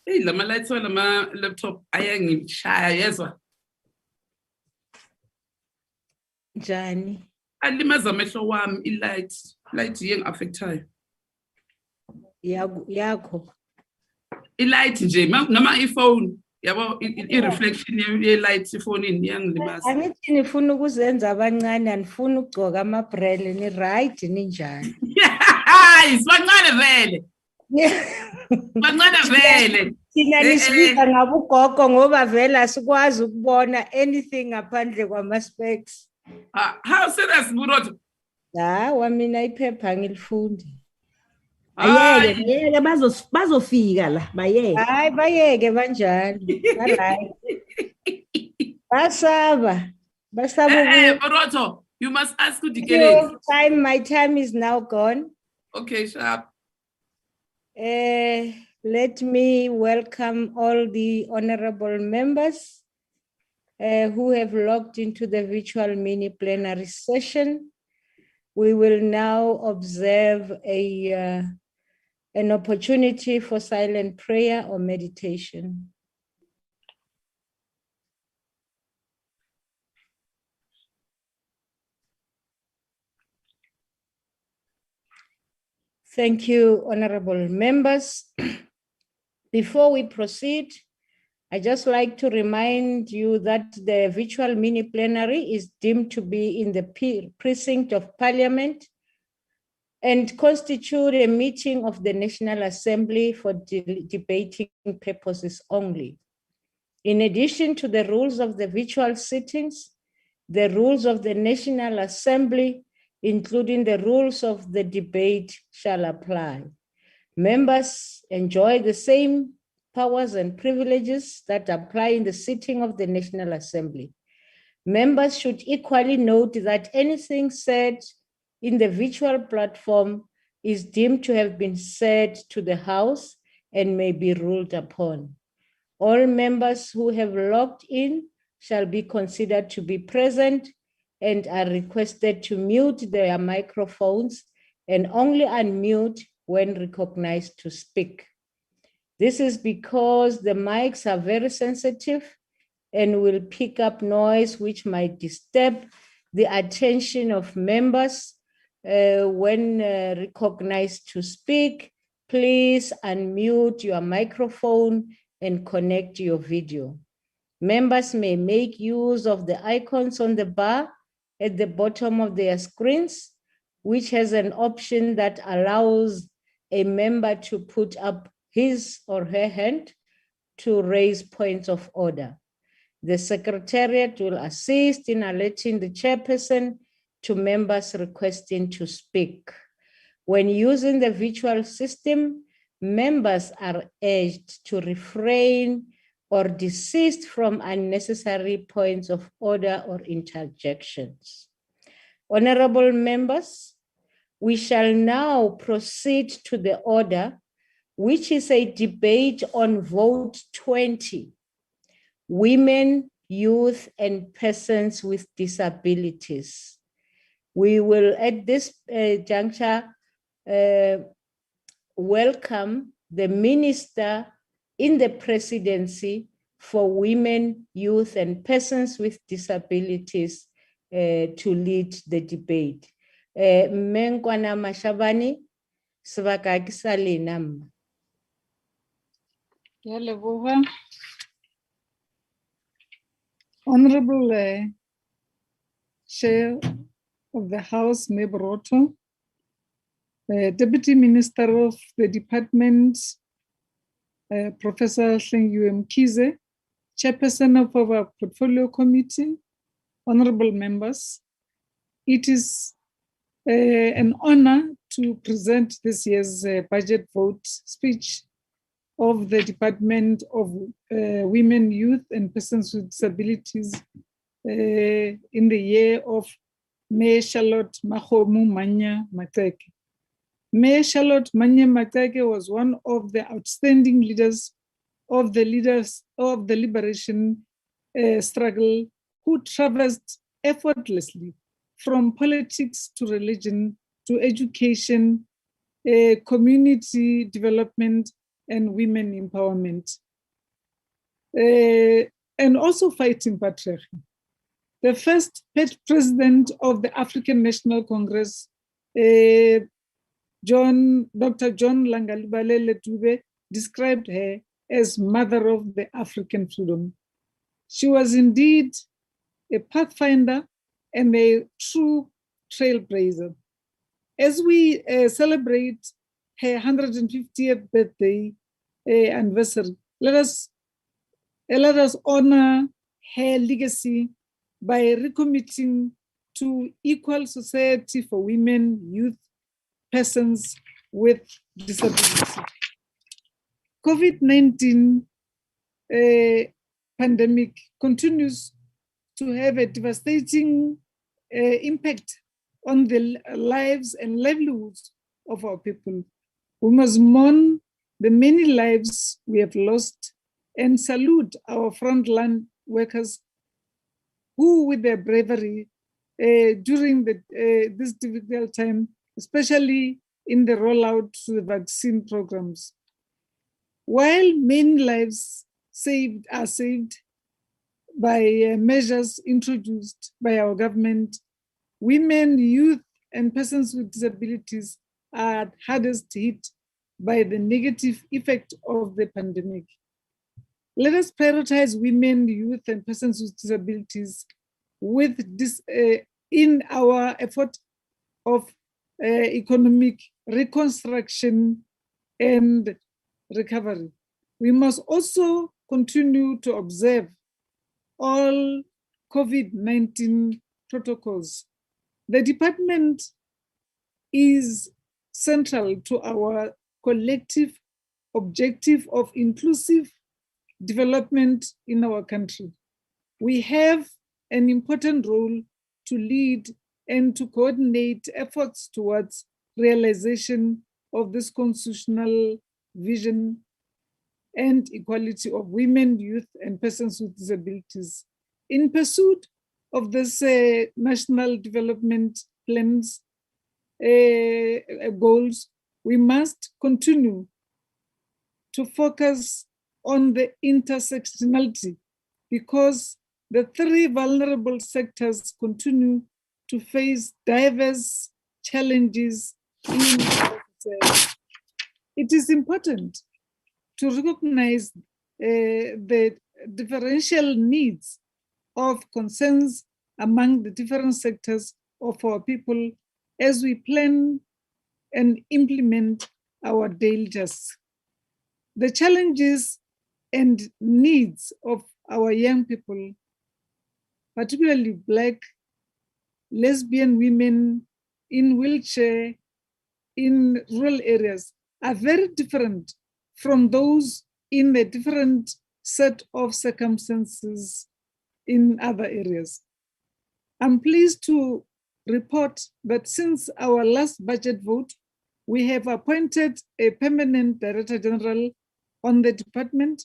Hey, lama lights lama laptop ayangishaya yezwa. Njani? Alimaza amehlo wami light yengi-affectayo. Yakho. I-light nje noma iphone yabo i-reflection ye-light ifonini iyangilimaza. Angithi nifuna ukuzenza abancane anifuna ukugcoka amabrele ni right ninjani? Hayi sibancane vele. Bancane vele. Thina nisibiza ngabugogo ngoba vele asikwazi ukubona anything ngaphandle kwama-specs. How serious Burotho? Wamina iphepha ngilifundi. Ayeke bazofika la bayeke. Hayi bayeke banjalo. Alright. Basaba. Burotho, you must ask Udikelezi. My time is now gone. Okay, sharp. Let me welcome all the honorable members who have logged into the virtual mini plenary session. We will now observe an opportunity for silent prayer or meditation. Thank you, honorable members. Before we proceed, I just like to remind you that the virtual mini plenary is deemed to be in the precinct of Parliament and constitute a meeting of the National Assembly for debating purposes only. In addition to the rules of the virtual sittings, the rules of the National Assembly, including the rules of the debate, shall apply. Members enjoy the same powers and privileges that apply in the sitting of the National Assembly. Members should equally note that anything said in the virtual platform is deemed to have been said to the House and may be ruled upon. All members who have logged in shall be considered to be present and are requested to mute their microphones and only unmute when recognized to speak. This is because the mics are very sensitive and will pick up noise which might disturb the attention of members. When recognized to speak, please unmute your microphone and connect your video. Members may make use of the icons on the bar at the bottom of their screens, which has an option that allows a member to put up his or her hand to raise points of order. The Secretariat will assist in alerting the chairperson to members requesting to speak. When using the virtual system, members are urged to refrain or desist from unnecessary points of order or interjections. Honorable members, we shall now proceed to the order, which is a debate on vote 20, women, youth, and persons with disabilities. We will, at this juncture, welcome the Minister in the Presidency for Women, Youth, and Persons with Disabilities to lead the debate. Menkwana Mashabani, Svakaki Salinam. Honorable Chair of the House, Burotho, Deputy Minister of the Department, Professor Hlengiwe Mkhize, Chairperson of our Portfolio Committee, honorable members, it is an honor to present this year's budget vote speech of the Department of Women, Youth, and Persons with Disabilities in the year of Mayor Charlotte Mahomu Manya Mateke. Mayor Charlotte Manya Mateke was one of the outstanding leaders of the liberation struggle who traversed effortlessly from politics to religion to education, community development, and women empowerment, and also fighting patriarchy. The first president of the African National Congress, Dr. John Langalibalele Dube, described her as mother of the African freedom. She was indeed a pathfinder and a true trailblazer. As we celebrate her 150th birthday anniversary, let us honor her legacy by recommitting to equal society for women, youth, persons with disability. COVID-19 pandemic continues to have a devastating impact on the lives and livelihoods of our people. We must mourn the many lives we have lost and salute our frontline workers who, with their bravery during this difficult time, especially in the rollout to the vaccine programs. While many lives are saved by measures introduced by our government, women, youth, and persons with disabilities are hardest hit by the negative effect of the pandemic. Let us prioritize women, youth, and persons with disabilities in our effort of economic reconstruction and recovery. We must also continue to observe all COVID-19 protocols. The department is central to our collective objective of inclusive development in our country. We have an important role to lead and to coordinate efforts towards realization of this constitutional vision and equality of women, youth, and persons with disabilities. In pursuit of this national development plans goals, we must continue to focus on the intersectionality because the three vulnerable sectors continue to face diverse challenges in our society. It is important to recognize the differential needs of concerns among the different sectors of our people as we plan and implement our daily tasks. The challenges and needs of our young people, particularly Black, lesbian women in wheelchair, in rural areas, are very different from those in a different set of circumstances in other areas. I'm pleased to report that since our last budget vote, we have appointed a permanent Director General on the department,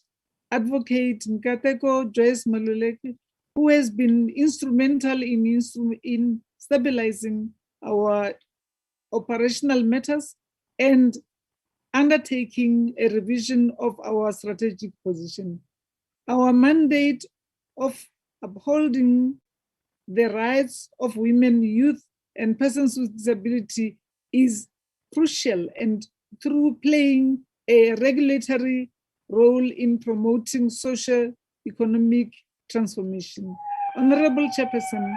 Advocate Nkateko Joyce Maluleke, who has been instrumental in stabilizing our operational matters and undertaking a revision of our strategic position. Our mandate of upholding the rights of women, youth, and persons with disability is crucial, and through playing a regulatory role in promoting socio-economic transformation. Honorable Chairperson,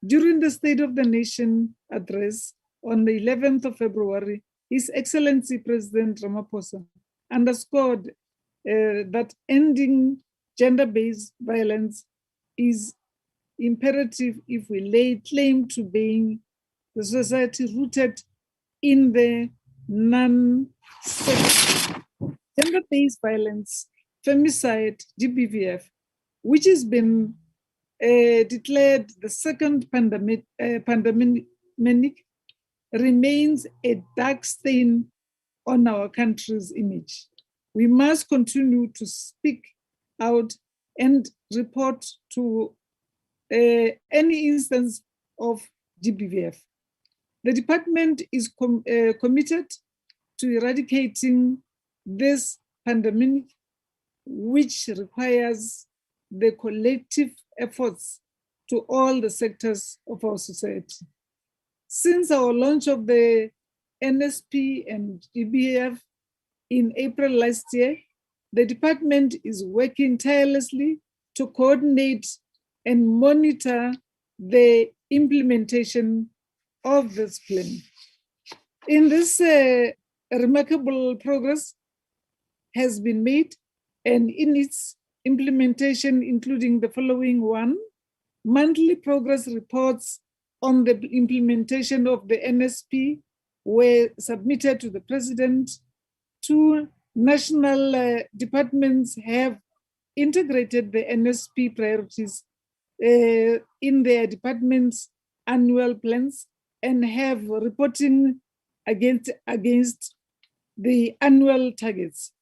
during the State of the Nation address on the 11th of February, His Excellency President Ramaphosa underscored that ending gender-based violence is imperative if we lay claim to being the society rooted in the non-sexual gender-based violence, femicide, GBVF, which has been declared the second pandemic, remains a dark stain on our country's image. We must continue to speak out and report to any instance of GBVF. The department is committed to eradicating this pandemic, which requires the collective efforts to all the sectors of our society. Since our launch of the NSP and GBF in April last year, the department is working tirelessly to coordinate and monitor the implementation of this plan. In this, remarkable progress has been made, and in its implementation, including the following one: monthly progress reports on the implementation of the NSP were submitted to the President. 2 national departments have integrated the NSP priorities in their department's annual plans and have reporting against the annual targets.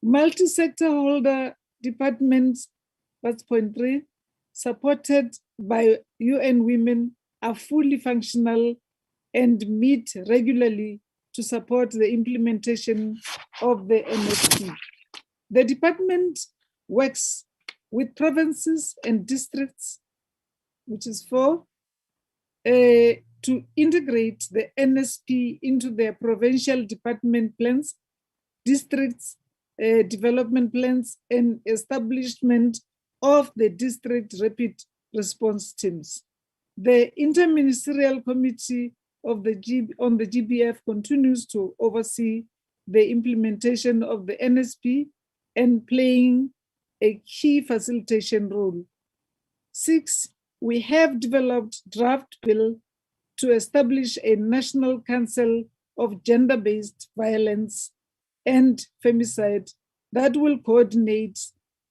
Multi-sector holder departments, that's point 3, supported by UN Women, are fully functional and meet regularly to support the implementation of the NSP. The department works with provinces and districts, which is 4, to integrate the NSP into their provincial department plans, districts development plans, and establishment of the district rapid response teams. The Interministerial Committee of the on the GBF continues to oversee the implementation of the NSP and playing a key facilitation role. 6, we have developed draft bill to establish a National Council of Gender-Based Violence and Femicide that will coordinate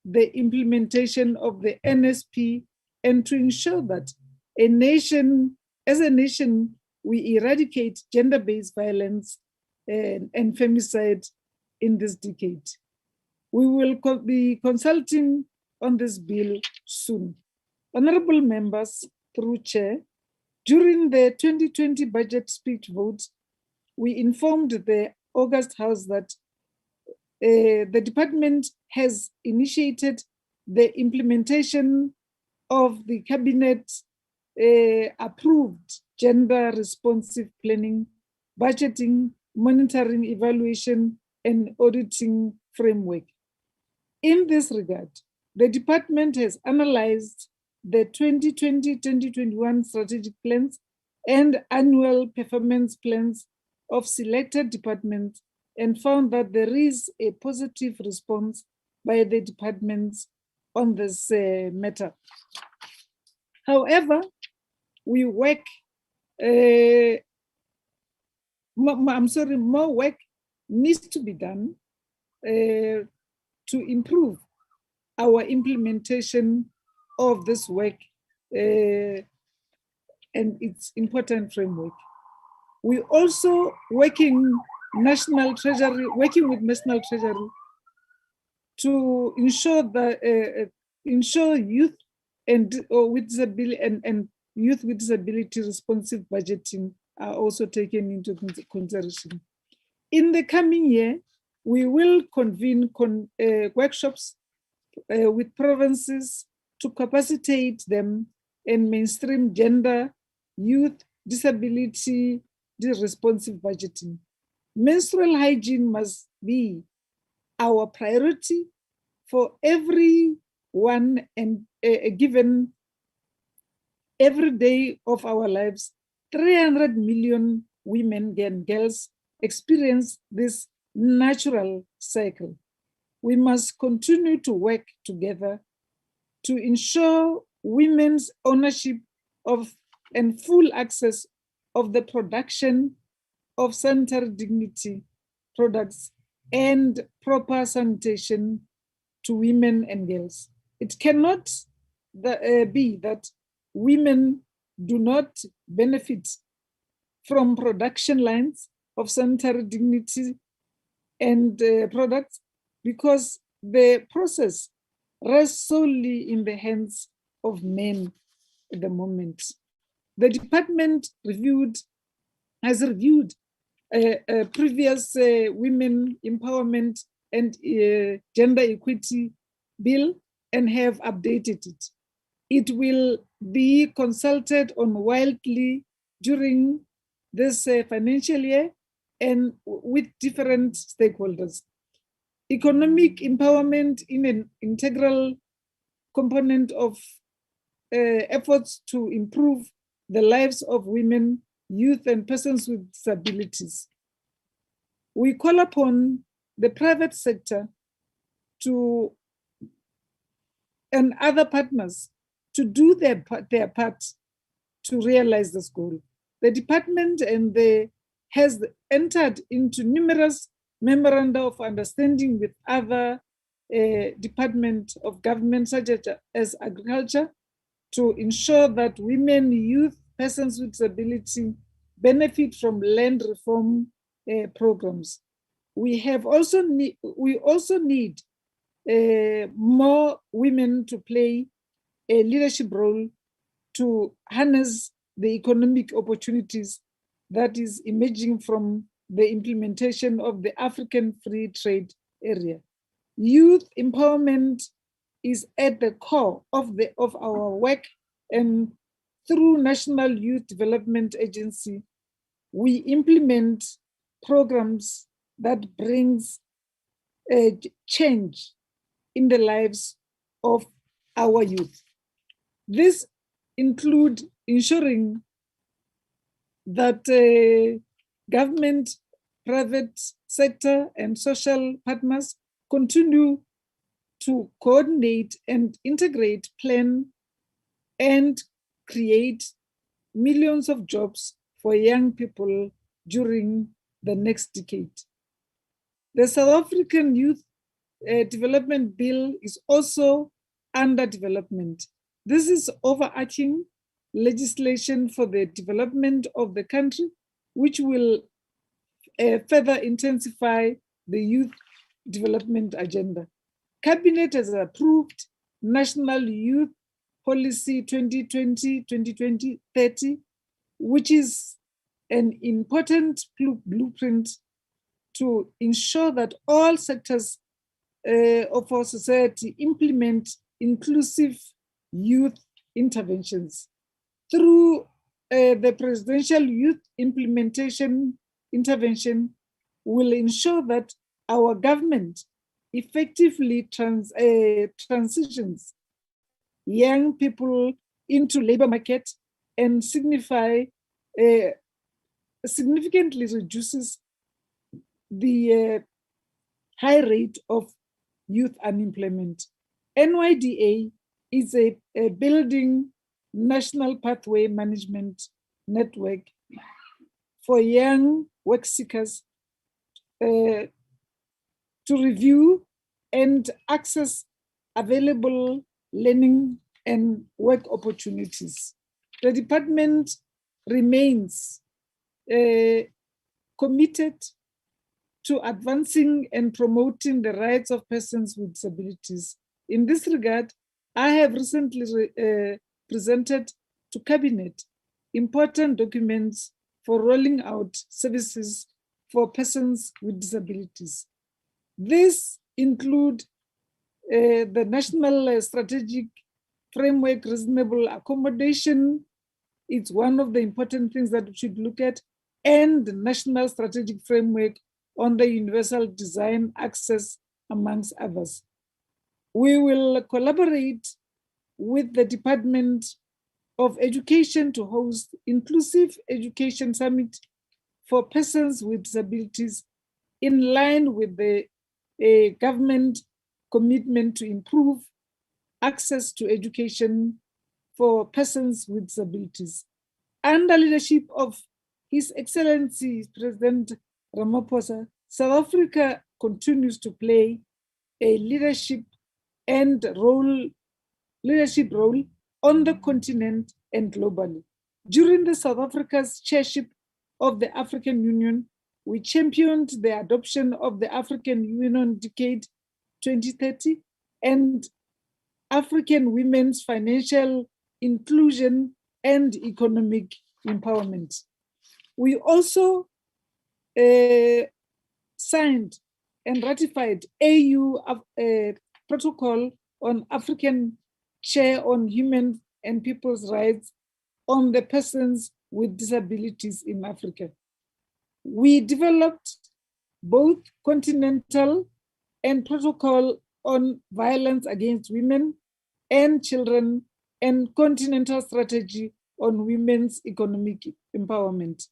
the implementation of the NSP and to ensure that as a nation, we eradicate gender-based violence and femicide in this decade. We will be consulting on this bill soon. Honorable members, through Chair, during the 2020 budget speech vote, we informed the August House that the department has initiated the implementation of the Cabinet approved gender responsive planning, budgeting, monitoring, evaluation, and auditing framework. In this regard, the department has analyzed the 2020-2021 strategic plans and annual performance plans of selected departments and found that there is a positive response by the departments on this matter. However, we work, more work needs to be done to improve our implementation of this work and its important framework. We also working with National Treasury to ensure that youth with disability and youth with disability responsive budgeting are also taken into consideration. In the coming year, we will convene workshops with provinces to capacitate them and mainstream gender, youth, disability, responsive budgeting. Menstrual hygiene must be our priority for everyone and given every day of our lives. 300 million women and girls experience this natural cycle. We must continue to work together to ensure women's ownership of and full access of the production of sanitary dignity products and proper sanitation to women and girls. It cannot be that women do not benefit from production lines of sanitary dignity and products because the process rests solely in the hands of men at the moment. The department has reviewed previous women empowerment and Gender Equity Bill and have updated it. It will be consulted on widely during this financial year and with different stakeholders. Economic empowerment in an integral component of efforts to improve the lives of women, youth, and persons with disabilities. We call upon the private sector and other partners to do their part to realize this goal. The department has entered into numerous memoranda of understanding with other departments of government, such as agriculture, to ensure that women, youth, persons with disability benefit from land reform programs. We also need more women to play a leadership role to harness the economic opportunities that is emerging from the implementation of the African Free Trade Area. Youth empowerment is at the core of our work, and through National Youth Development Agency, we implement programs that brings a change in the lives of our youth. This includes ensuring that government, private sector, and social partners continue to coordinate and integrate, plan, and create millions of jobs for young people during the next decade. The South African Youth Development Bill is also under development. This is overarching legislation for the development of the country, which will further intensify the youth development agenda. Cabinet has approved National Youth Policy 2020-2030, which is an important blueprint to ensure that all sectors of our society implement inclusive youth interventions. Through the Presidential Youth Implementation Intervention, will ensure that our government effectively transitions young people into labor market and significantly reduces the high rate of youth unemployment. NYDA is a building national pathway management network for young work seekers to review and access available learning and work opportunities. The department remains committed to advancing and promoting the rights of persons with disabilities. In this regard, I have recently presented to Cabinet important documents for rolling out services for persons with disabilities. This include the National Strategic Framework Reasonable Accommodation. It's one of the important things that we should look at, and the National Strategic Framework on the Universal Design Access, amongst others. We will collaborate with the Department of Education to host Inclusive Education Summit for persons with disabilities in line with the government commitment to improve access to education for persons with disabilities. Under leadership of His Excellency President Ramaphosa, South Africa continues to play a leadership role on the continent and globally. During the South Africa's chairship of the African Union, we championed the adoption of the African Union Decade 2030 and African women's financial inclusion and economic empowerment. We also signed and ratified AU Protocol on African Chair on Human and People's Rights on the persons with disabilities in Africa. We developed both Continental and Protocol on Violence Against Women and Children and Continental Strategy on Women's Economic Empowerment.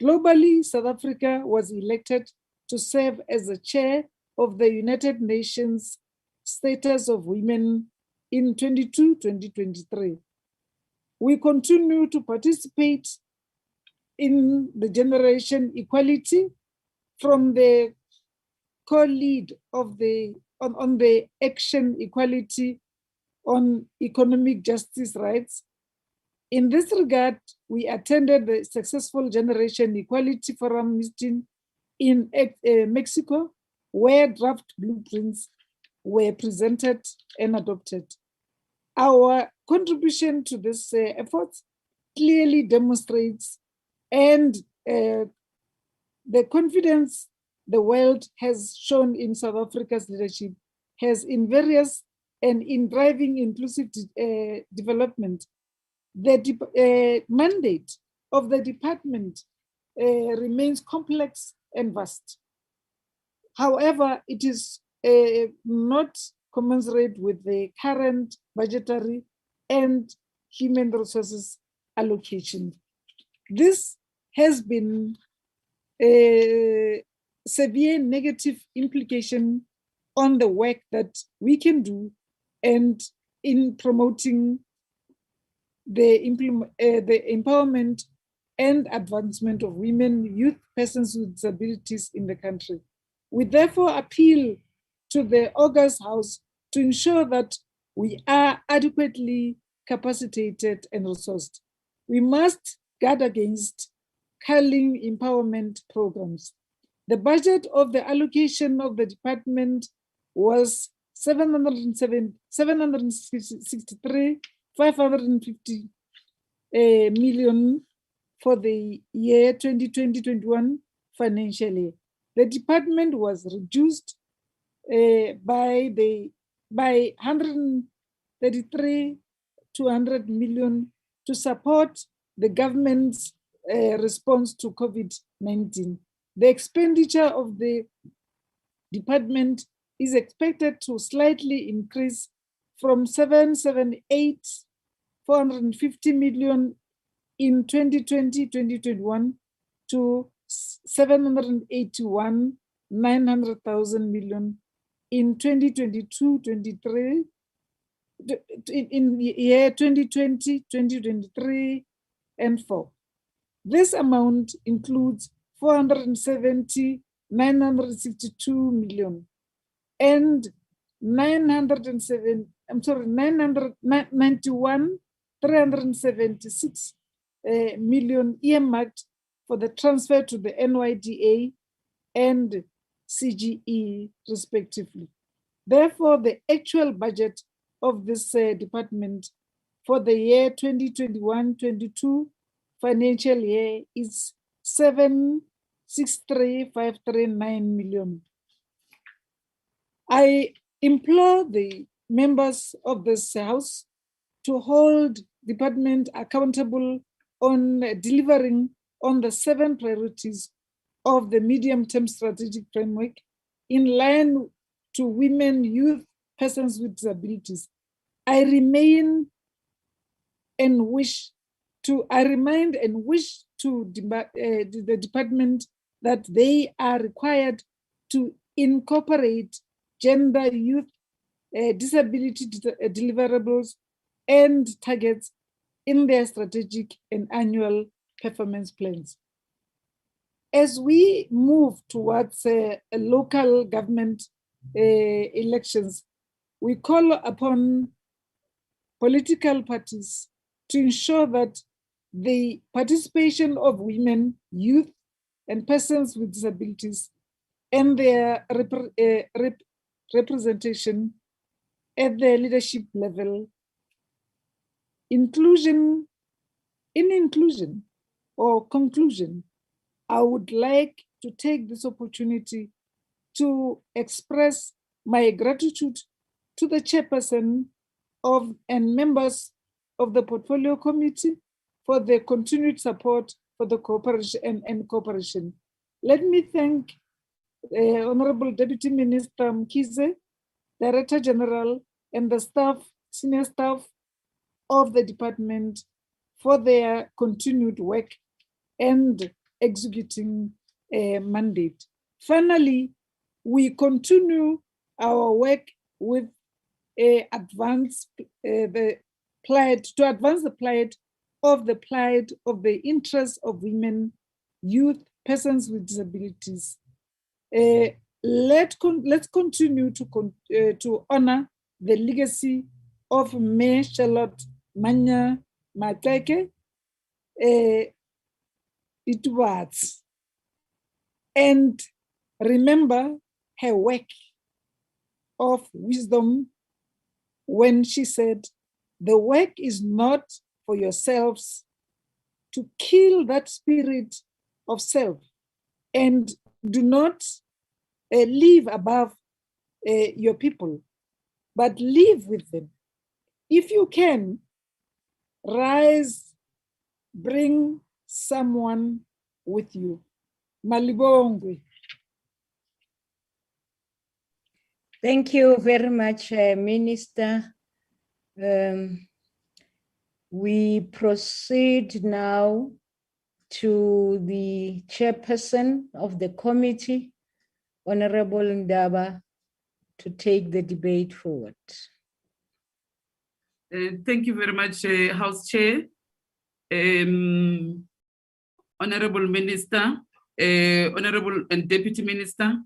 Globally, South Africa was elected to serve as the chair of the United Nations Status of Women in 2023. We continue to participate in the generation equality from the co-lead of on the action equality on economic justice rights. In this regard, we attended the successful Generation Equality Forum meeting in Mexico, where draft blueprints were presented and adopted. Our contribution to this effort clearly demonstrates and the confidence the world has shown in South Africa's leadership has in various and in driving inclusive development. The mandate of the department remains complex and vast. However, it is not commensurate with the current budgetary and human resources allocation. This has been a severe negative implication on the work that we can do and in promoting the empowerment and advancement of women, youth, persons with disabilities in the country. We therefore appeal to the August House to ensure that we are adequately capacitated and resourced. We must guard against culling empowerment programs. The budget of the allocation of the department was 763,550 million for the year 2020-21 financial year. The department was reduced by 133 to 100 million to support the government's response to COVID-19. The expenditure of the department is expected to slightly increase from 778,450 million in 2020-2021 to 781,900,000 million in 2022-23, in year 2020-2023 and 4. This amount includes 470,962 million and 991,376 million earmarked for the transfer to the NYDA and CGE respectively. Therefore, the actual budget of this department for the year 2021-22 financial year is 763,539 million. I implore the members of this House to hold department accountable on delivering on the 7 priorities of the medium-term strategic framework in line to women, youth, persons with disabilities. I remind and wish to the department that they are required to incorporate gender, youth, disability deliverables and targets in their strategic and annual performance plans. As we move towards local government elections, we call upon political parties to ensure that the participation of women, youth, and persons with disabilities and their representation at the leadership level, inclusion or conclusion, I would like to take this opportunity to express my gratitude to the chairperson and members of the Portfolio Committee for their continued support for the cooperation and cooperation. Let me thank Honorable Deputy Minister Mkhize, Director General, and the staff, senior staff of the department for their continued work and executing a mandate. Finally, we continue our work with to advance the plight of the interests of women, youth, persons with disabilities. Let's continue to honor the legacy of May Charlotte Manya Mateke Edwards and remember her work of wisdom when she said, "The work is not for yourselves, to kill that spirit of self, and do not live above your people, but live with them. If you can, rise, bring someone with you." Malibongwe. Thank you very much, Minister. We proceed now to the chairperson of the committee, Honorable Ndaba, to take the debate forward. Thank you very much, House Chair. Honorable Minister, Honorable and Deputy Minister,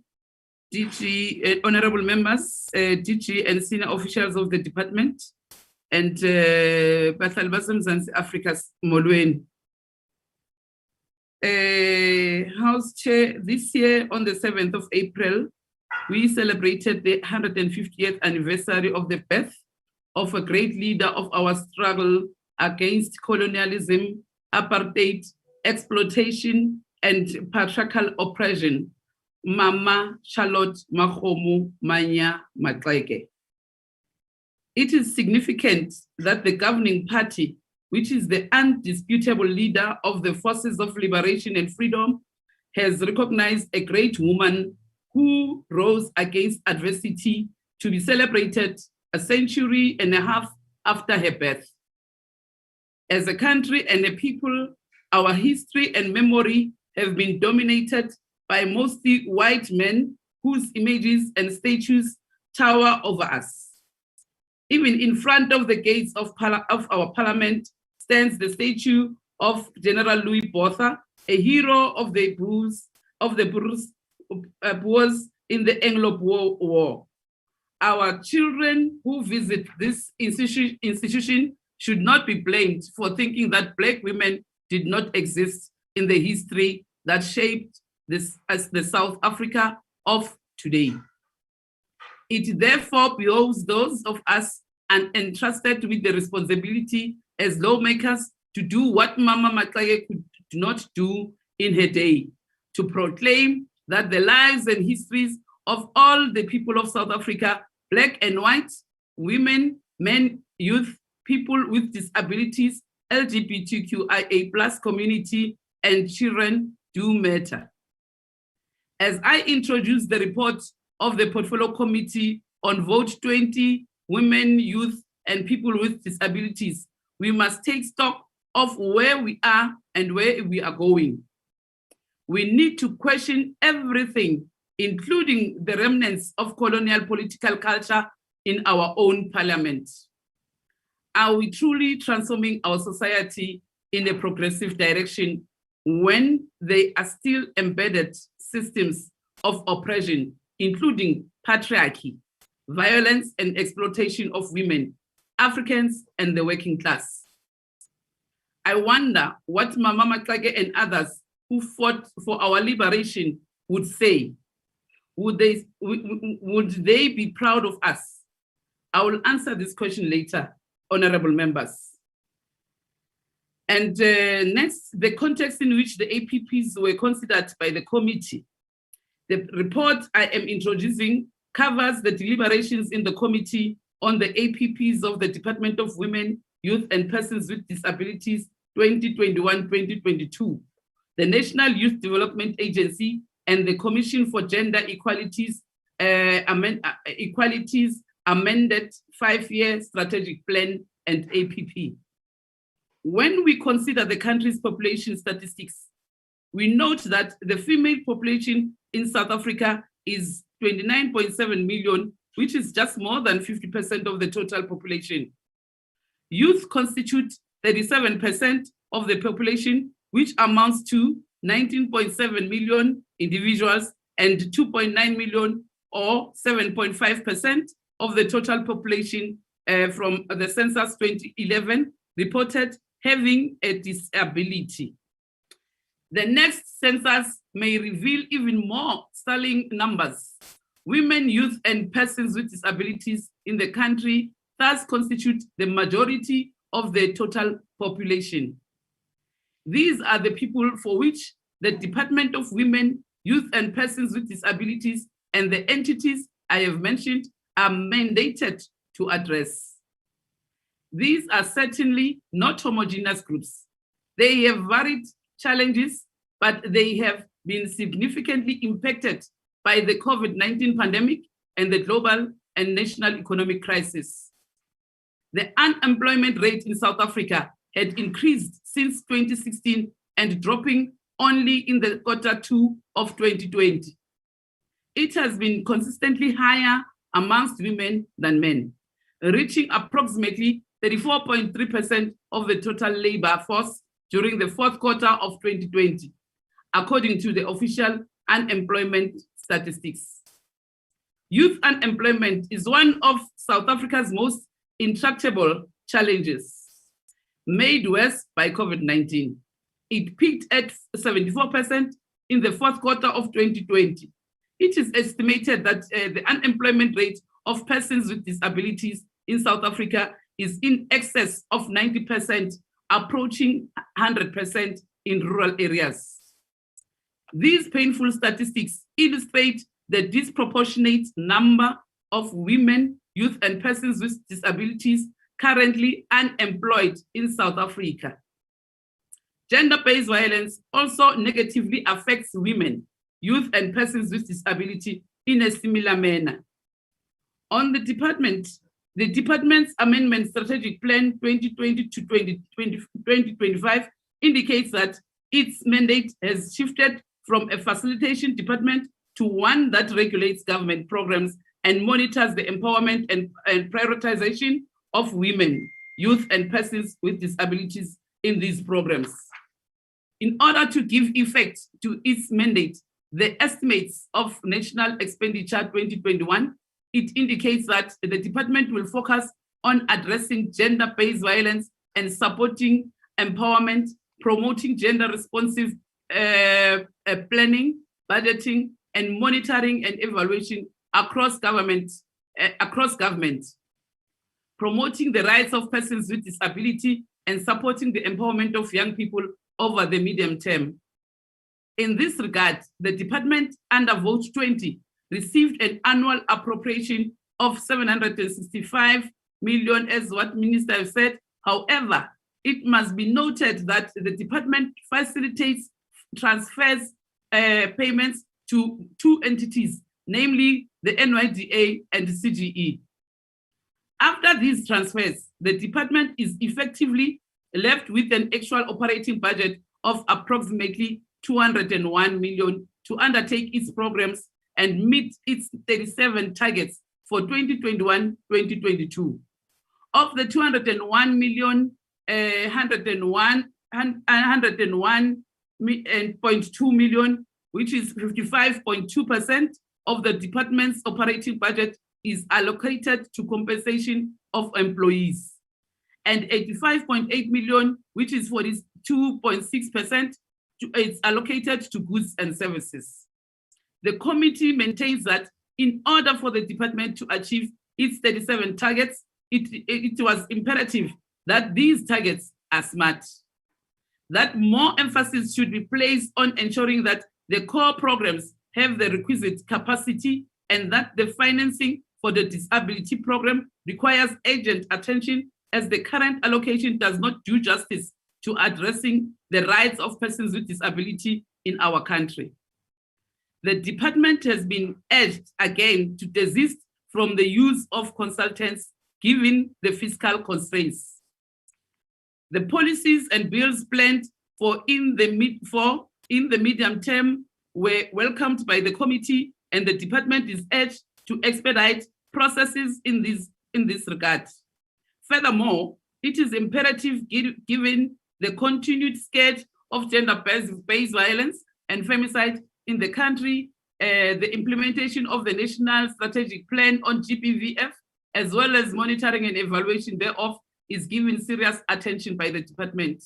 DG, honorable members, DG and senior officials of the department, and Bahlali baseMzansi Afrika's molweni. House Chair, this year on the 7th of April, we celebrated the 150th anniversary of the birth of a great leader of our struggle against colonialism, apartheid, exploitation, and patriarchal oppression, Mama Charlotte Makgomo Manya Mateke. It is significant that the governing party, which is the undisputable leader of the forces of liberation and freedom, has recognized a great woman who rose against adversity to be celebrated a century and a half after her birth. As a country and a people, our history and memory have been dominated by mostly white men whose images and statues tower over us. Even in front of the gates of our parliament stands the statue of General Louis Botha, a hero of the Boers in the Anglo-Boer War. Our children who visit this institution should not be blamed for thinking that Black women did not exist in the history that shaped this as the South Africa of today. It therefore behoves those of us entrusted with the responsibility as lawmakers to do what Mama Mateke could not do in her day, to proclaim that the lives and histories of all the people of South Africa, Black and white, women, men, youth, people with disabilities, LGBTQIA+ community, and children do matter. As I introduce the report of the Portfolio Committee on Vote 20, Women, Youth, and People with Disabilities, we must take stock of where we are and where we are going. We need to question everything, including the remnants of colonial political culture in our own parliament. Are we truly transforming our society in a progressive direction when they are still embedded systems of oppression, including patriarchy, violence and exploitation of women, Africans, and the working class? I wonder what Mama Mateke and others who fought for our liberation would say. Would they be proud of us? I will answer this question later, honorable members. And next, the context in which the APPs were considered by the committee. The report I am introducing covers the deliberations in the committee on the APPs of the Department of Women, Youth and Persons with Disabilities 2021-2022, the National Youth Development Agency, and the Commission for Gender Equalities amended 5-year strategic plan and APP. When we consider the country's population statistics, we note that the female population in South Africa is 29.7 million, which is just more than 50% of the total population. Youth constitute 37% of the population, which amounts to 19.7 million individuals, and 2.9 million, or 7.5% of the total population from the census 2011 reported having a disability. The next census may reveal even more startling numbers. Women, youth, and persons with disabilities in the country thus constitute the majority of the total population. These are the people for which the Department of Women, Youth, and Persons with Disabilities and the entities I have mentioned are mandated to address. These are certainly not homogeneous groups. They have varied challenges, but they have been significantly impacted by the COVID-19 pandemic and the global and national economic crisis. The unemployment rate in South Africa had increased since 2016 and dropping only in the Q2 of 2020. It has been consistently higher amongst women than men, reaching approximately 34.3% of the total labor force during the Q4 of 2020, according to the official unemployment statistics. Youth unemployment is one of South Africa's most intractable challenges, made worse by COVID-19. It peaked at 74% in the Q4 of 2020. It is estimated that the unemployment rate of persons with disabilities in South Africa is in excess of 90%, approaching 100% in rural areas. These painful statistics illustrate the disproportionate number of women, youth, and persons with disabilities currently unemployed in South Africa. Gender-based violence also negatively affects women, youth, and persons with disability in a similar manner. On the department's amendment strategic plan 2020 to 2025 indicates that its mandate has shifted from a facilitation department to one that regulates government programs and monitors the empowerment and prioritization of women, youth, and persons with disabilities in these programs. In order to give effect to its mandate, the estimates of National Expenditure 2021, it indicates that the department will focus on addressing gender-based violence and supporting empowerment, promoting gender-responsive planning, budgeting, and monitoring and evaluation across government, promoting the rights of persons with disability and supporting the empowerment of young people over the medium term. In this regard, the department under Vote 20 received an annual appropriation of 765 million, as what Minister has said. However, it must be noted that the department facilitates transfers payments to two entities, namely the NYDA and the CGE. After these transfers, the department is effectively left with an actual operating budget of approximately 201 million to undertake its programs and meet its 37 targets for 2021-2022. Of the 201 million, 101.2 million, which is 55.2% of the department's operating budget, is allocated to compensation of employees, and 85.8 million, which is 42.6%, is allocated to goods and services. The committee maintains that in order for the department to achieve its 37 targets, it was imperative that these targets are smart, that more emphasis should be placed on ensuring that the core programs have the requisite capacity and that the financing for the disability program requires urgent attention, as the current allocation does not do justice to addressing the rights of persons with disability in our country. The department has been urged again to desist from the use of consultants given the fiscal constraints. The policies and bills planned for in the medium term were welcomed by the committee, and the department is urged to expedite processes in this regard. Furthermore, it is imperative, given the continued scourge of gender-based violence and femicide in the country, the implementation of the National Strategic Plan on GBVF, as well as monitoring and evaluation thereof, is given serious attention by the department.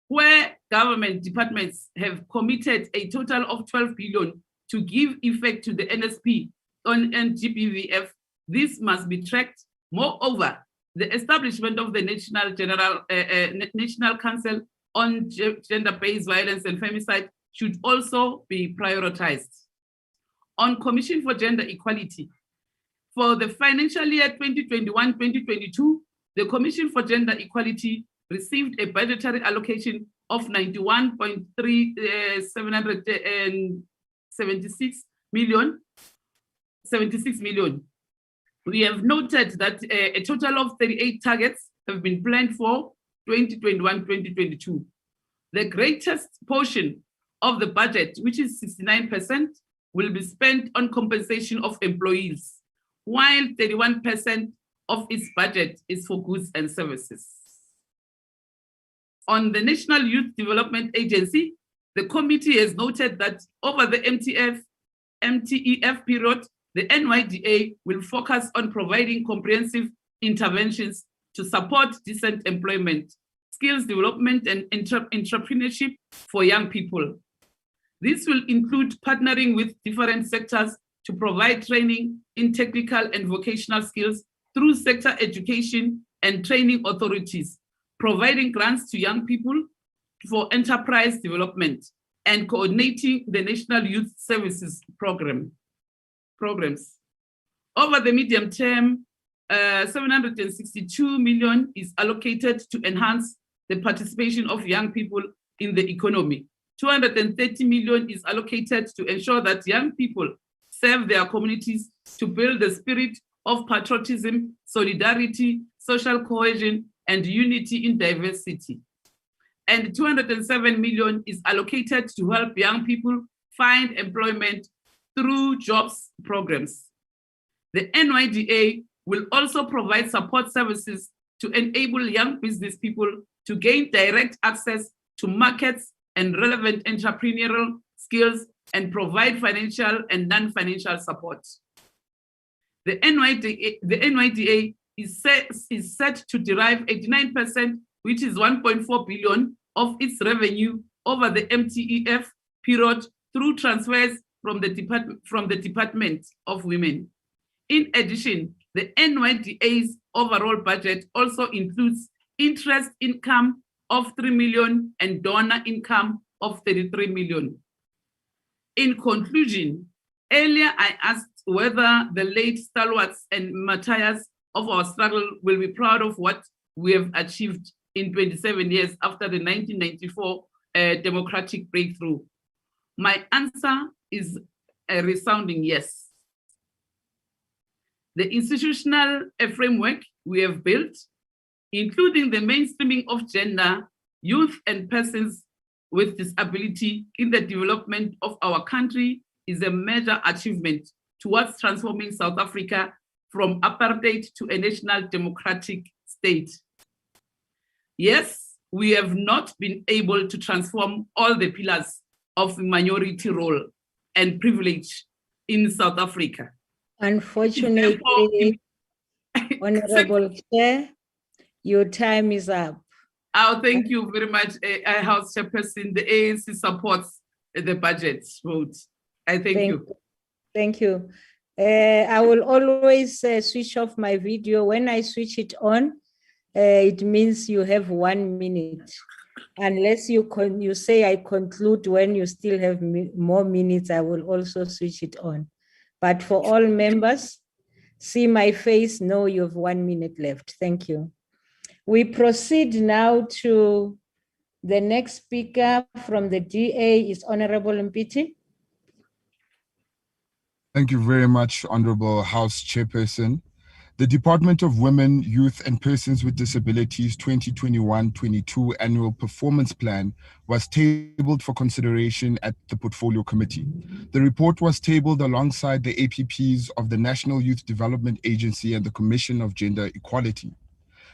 Where government departments have committed a total of 12 billion to give effect to the NSP on GBVF, this must be tracked. Moreover, the establishment of the National Council on Gender-Based Violence and Femicide should also be prioritized. On Commission for Gender Equality, for the financial year 2021-2022, the Commission for Gender Equality received a budgetary allocation of 91.776 million. We have noted that a total of 38 targets have been planned for 2021-2022. The greatest portion of the budget, which is 69%, will be spent on compensation of employees, while 31% of its budget is for goods and services. On the National Youth Development Agency, the committee has noted that over the MTEF period, the NYDA will focus on providing comprehensive interventions to support decent employment, skills development, and entrepreneurship for young people. This will include partnering with different sectors to provide training in technical and vocational skills through sector education and training authorities, providing grants to young people for enterprise development, and coordinating the National Youth Services programs. Over the medium term, 762 million is allocated to enhance the participation of young people in the economy. 230 million is allocated to ensure that young people serve their communities to build the spirit of patriotism, solidarity, social cohesion, and unity in diversity. And 207 million is allocated to help young people find employment through jobs programs. The NYDA will also provide support services to enable young business people to gain direct access to markets and relevant entrepreneurial skills and provide financial and non-financial support. The NYDA is set to derive 89%, which is 1.4 billion of its revenue over the MTEF period through transfers from the Department of Women. In addition, the NYDA's overall budget also includes interest income of 3 million and donor income of 33 million. In conclusion, earlier I asked whether the late stalwarts and martyrs of our struggle will be proud of what we have achieved in 27 years after the 1994 democratic breakthrough. My answer is a resounding yes. The institutional framework we have built, including the mainstreaming of gender, youth, and persons with disability in the development of our country, is a major achievement towards transforming South Africa from apartheid to a national democratic state. Yes, we have not been able to transform all the pillars of minority role and privilege in South Africa. Unfortunately, Honorable Chair, your time is up. Oh, thank you very much, House Chairperson. The ANC supports the budget vote. I thank you. Thank you. I will always switch off my video. When I switch it on, it means you have 1 minute. Unless you say I conclude when you still have more minutes, I will also switch it on. But for all members, see my face, know you have 1 minute left. Thank you. We proceed now to the next speaker from the DA is Honorable Mpiti. Thank you very much, Honorable House Chairperson. The Department of Women, Youth and Persons with Disabilities 2021-22 Annual Performance Plan was tabled for consideration at the Portfolio Committee. The report was tabled alongside the APPs of the National Youth Development Agency and the Commission of Gender Equality.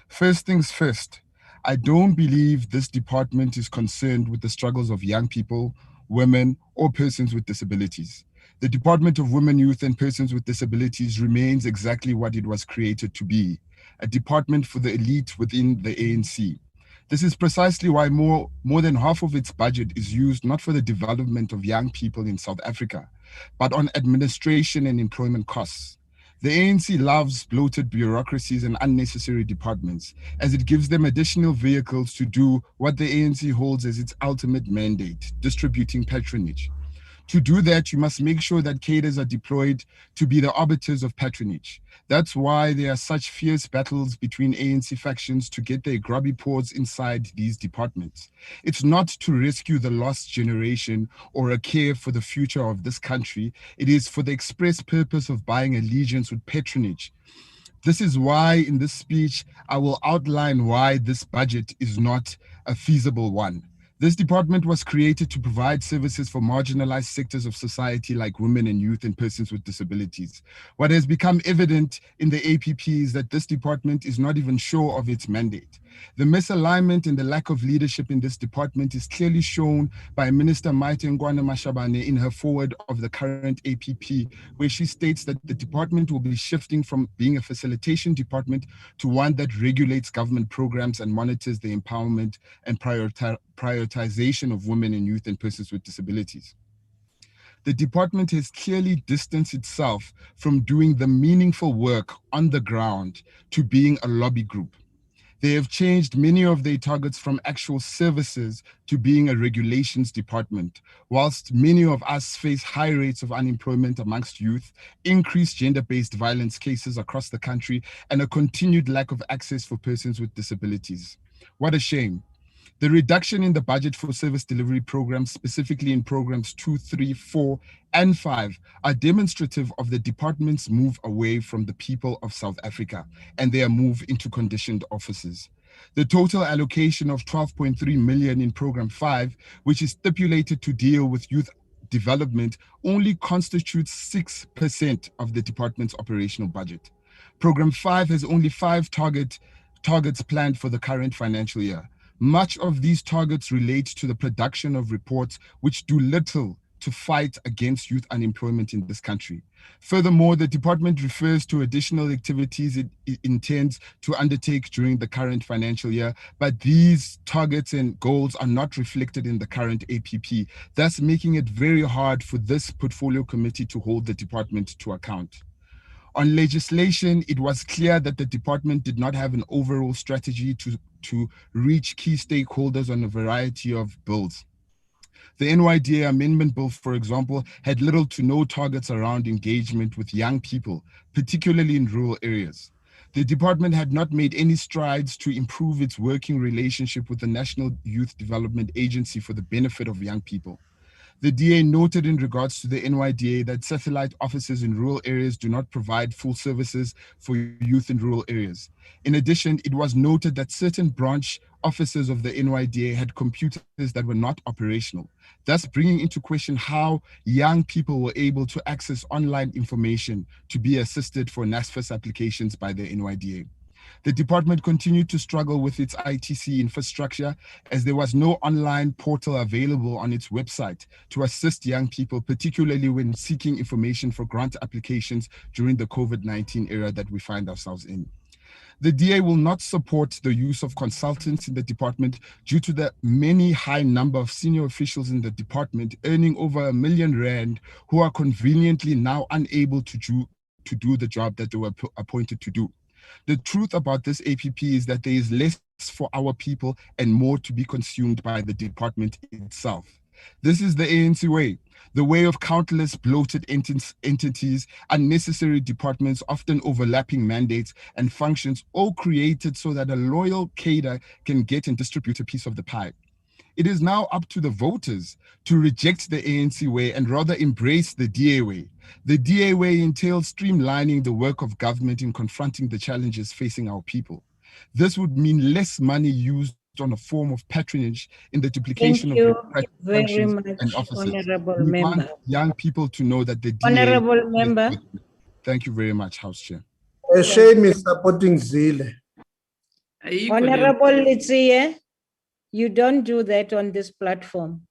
First things first, I don't believe this department is concerned with the struggles of young people, women, or persons with disabilities. The Department of Women, Youth and Persons with Disabilities remains exactly what it was created to be, a department for the elite within the ANC. This is precisely why more than half of its budget is used not for the development of young people in South Africa, but on administration and employment costs. The ANC loves bloated bureaucracies and unnecessary departments, as it gives them additional vehicles to do what the ANC holds as its ultimate mandate, distributing patronage. To do that, you must make sure that cadres are deployed to be the arbiters of patronage. That's why there are such fierce battles between ANC factions to get their grubby paws inside these departments. It's not to rescue the lost generation or a care for the future of this country. It is for the express purpose of buying allegiance with patronage. This is why in this speech, I will outline why this budget is not a feasible one. This department was created to provide services for marginalized sectors of society like women and youth and persons with disabilities. What has become evident in the APP is that this department is not even sure of its mandate. The misalignment and the lack of leadership in this department is clearly shown by Minister Maite Ngwane Mashabane in her forward of the current APP, where she states that the department will be shifting from being a facilitation department to one that regulates government programs and monitors the empowerment and prioritization of women and youth and persons with disabilities. The department has clearly distanced itself from doing the meaningful work on the ground to being a lobby group. They have changed many of their targets from actual services to being a regulations department, whilst many of us face high rates of unemployment amongst youth, increased gender-based violence cases across the country, and a continued lack of access for persons with disabilities. What a shame. The reduction in the budget for service delivery programs, specifically in programs 2, 3, 4, and 5, are demonstrative of the department's move away from the people of South Africa and their move into conditioned offices. The total allocation of 12.3 million in program 5, which is stipulated to deal with youth development, only constitutes 6% of the department's operational budget. Program 5 has only 5 targets planned for the current financial year. Much of these targets relate to the production of reports which do little to fight against youth unemployment in this country. Furthermore, the department refers to additional activities it intends to undertake during the current financial year, but these targets and goals are not reflected in the current APP, thus making it very hard for this portfolio committee to hold the department to account. On legislation, it was clear that the department did not have an overall strategy to reach key stakeholders on a variety of bills. The NYDA Amendment Bill, for example, had little to no targets around engagement with young people, particularly in rural areas. The department had not made any strides to improve its working relationship with the National Youth Development Agency for the benefit of young people. The DA noted in regards to the NYDA that satellite offices in rural areas do not provide full services for youth in rural areas. In addition, it was noted that certain branch offices of the NYDA had computers that were not operational, thus bringing into question how young people were able to access online information to be assisted for NSFAS applications by the NYDA. The department continued to struggle with its ITC infrastructure as there was no online portal available on its website to assist young people, particularly when seeking information for grant applications during the COVID-19 era that we find ourselves in. The DA will not support the use of consultants in the department due to the many high number of senior officials in the department earning over R1 million who are conveniently now unable to do the job that they were appointed to do. The truth about this APP is that there is less for our people and more to be consumed by the department itself. This is the ANC way, the way of countless bloated entities, unnecessary departments, often overlapping mandates and functions, all created so that a loyal cadre can get and distribute a piece of the pie. It is now up to the voters to reject the ANC way and rather embrace the DA way. The DA way entails streamlining the work of government in confronting the challenges facing our people. This would mean less money used on a form of patronage in the duplication Thank of you bureaucratic very functions much, and offices. Honorable We Member. want young people to know that the DA... Honorable Member. Thank you very much, House Chair. A shame is supporting Zille. Honorable Litsie, you don't do that on this platform.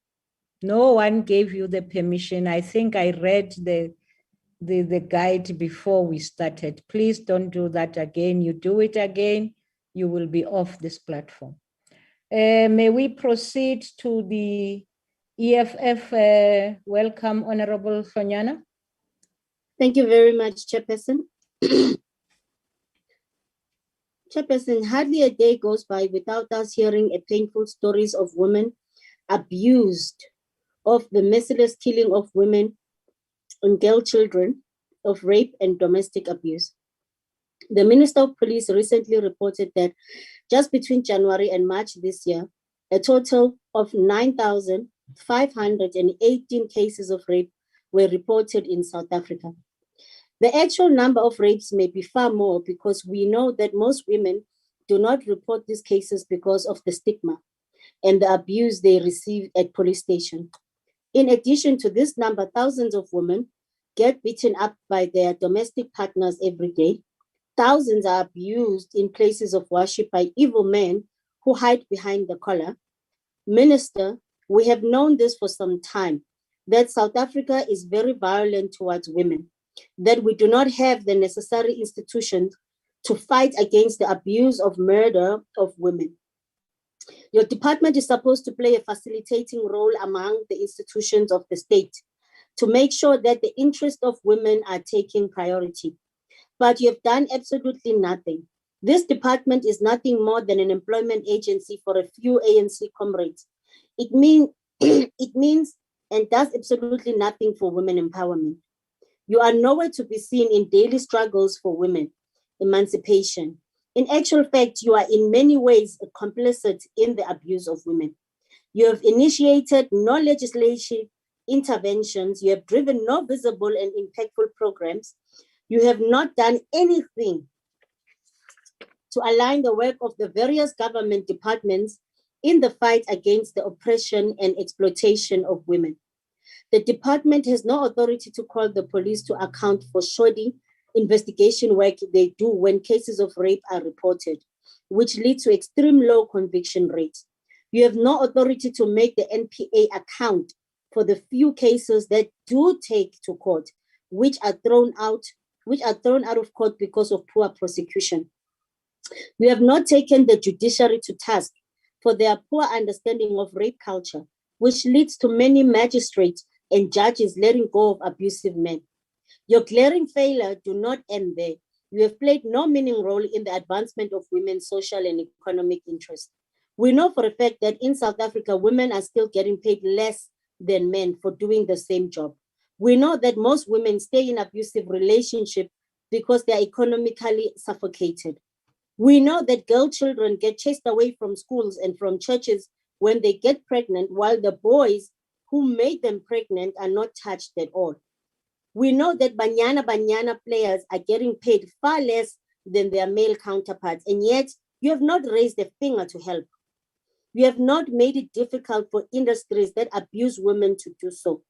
No one gave you the permission. I think I read the guide before we started. Please don't do that again. You do it again, you will be off this platform. May we proceed to the EFF? Welcome, Honorable Sonyana. Thank you very much, Chairperson. Chairperson, hardly a day goes by without us hearing a painful stories of women abused, of the merciless killing of women and girl children, of rape and domestic abuse. The Minister of Police recently reported that just between January and March this year, a total of 9,518 cases of rape were reported in South Africa. The actual number of rapes may be far more because we know that most women do not report these cases because of the stigma and the abuse they receive at police station. In addition to this number, thousands of women get beaten up by their domestic partners every day. Thousands are abused in places of worship by evil men who hide behind the collar. Minister, we have known this for some time, that South Africa is very violent towards women, that we do not have the necessary institutions to fight against the abuse of murder of women. Your department is supposed to play a facilitating role among the institutions of the state to make sure that the interests of women are taking priority. But you have done absolutely nothing. This department is nothing more than an employment agency for a few ANC comrades. It means and does absolutely nothing for women empowerment. You are nowhere to be seen in daily struggles for women emancipation. In actual fact, you are in many ways complicit in the abuse of women. You have initiated no legislative interventions. You have driven no visible and impactful programs. You have not done anything to align the work of the various government departments in the fight against the oppression and exploitation of women. The department has no authority to call the police to account for shoddy investigation work they do when cases of rape are reported, which leads to extreme low conviction rates. You have no authority to make the NPA account for the few cases that do take to court, which are thrown out of court because of poor prosecution. You have not taken the judiciary to task for their poor understanding of rape culture, which leads to many magistrates and judges letting go of abusive men. Your glaring failure do not end there. You have played no meaningful role in the advancement of women's social and economic interests. We know for a fact that in South Africa, women are still getting paid less than men for doing the same job. We know that most women stay in abusive relationships because they are economically suffocated. We know that girl children get chased away from schools and from churches when they get pregnant, while the boys who made them pregnant are not touched at all. We know that Banyana players are getting paid far less than their male counterparts, and yet you have not raised a finger to help. You have not made it difficult for industries that abuse women to do so.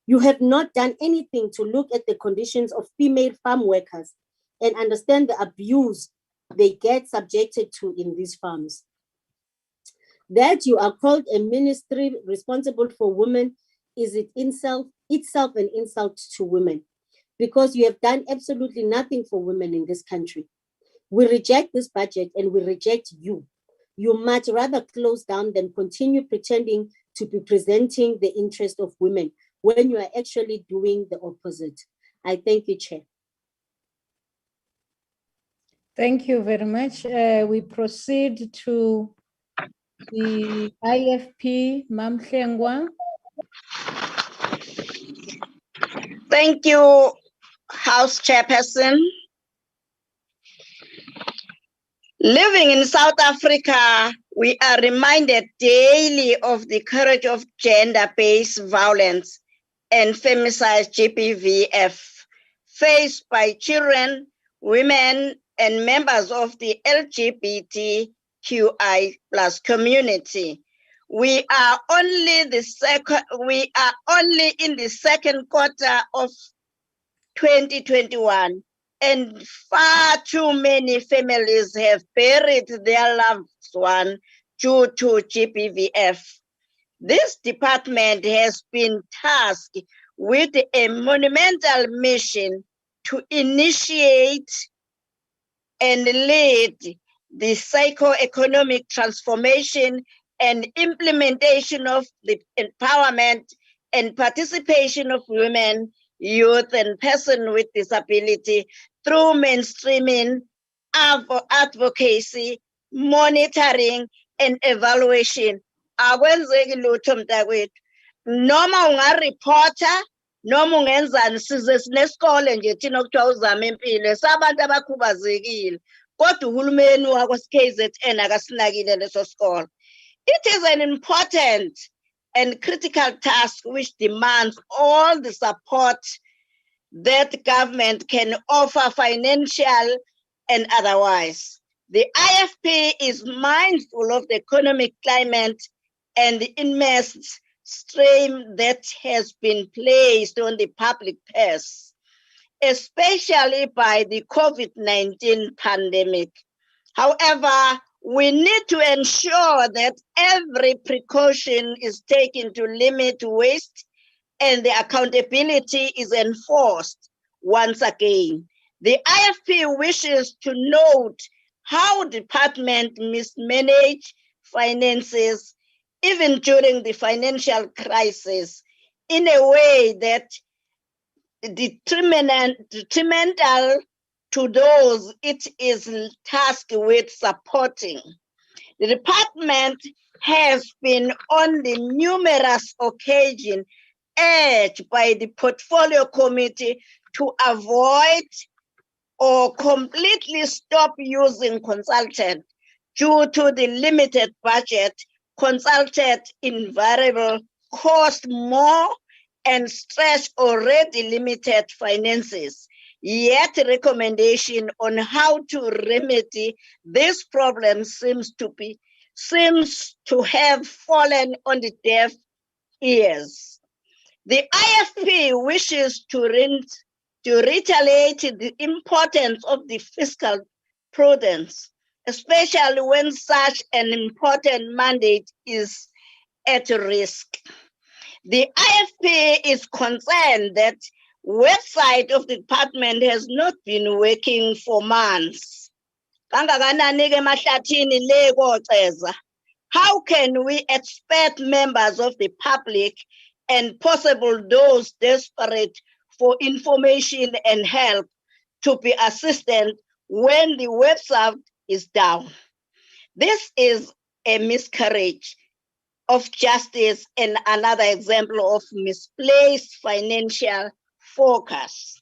You have not done anything to look at the conditions of female farm workers and understand the abuse they get subjected to in these farms. That you are called a ministry responsible for women is itself an insult to women, because you have done absolutely nothing for women in this country. We reject this budget and we reject you. You much rather close down than continue pretending to be presenting the interest of women when you are actually doing the opposite. I thank you, Chair. Thank you very much. We proceed to the IFP, Mam Hlengwa. Thank you, House Chairperson. Living in South Africa, we are reminded daily of the courage of gender-based violence and femicide GBVF faced by children, women, and members of the LGBTQI+ community. We are only in the second quarter of 2021, and far too many families have buried their loved one due to GBVF. This department has been tasked with a monumental mission to initiate and lead the socio-economic transformation and implementation of the empowerment and participation of women, youth, and persons with disability through mainstreaming, advocacy, monitoring, and evaluation. Akwenzeki lutho mntakwethu. Noma ungareporter, noma ungenzani, size sinesikole nje thina okuthiwa uzama impilo sabantu abakhubazekile. Kodwa uhulumeni wakwa-KZN akasinakile leso sikole. It is an important and critical task which demands all the support that government can offer, financial and otherwise. The IFP is mindful of the economic climate and the immense strain that has been placed on the public purse, especially by the COVID-19 pandemic. However, we need to ensure that every precaution is taken to limit waste and the accountability is enforced once again. The IFP wishes to note how the department mismanaged finances even during the financial crisis in a way that detrimental to those it is tasked with supporting. The department has been on the numerous occasions urged by the portfolio committee to avoid or completely stop using consultant due to the limited budget. Consultant invariable cost more and stretch already limited finances. Yet recommendation on how to remedy this problem seems to have fallen on the deaf ears. The IFP wishes to reiterate the importance of the fiscal prudence, especially when such an important mandate is at risk. The IFP is concerned that website of the department has not been working for months. How can we expect members of the public and possible those desperate for information and help to be assisted when the website is down? This is a miscarriage of justice and another example of misplaced financial focus.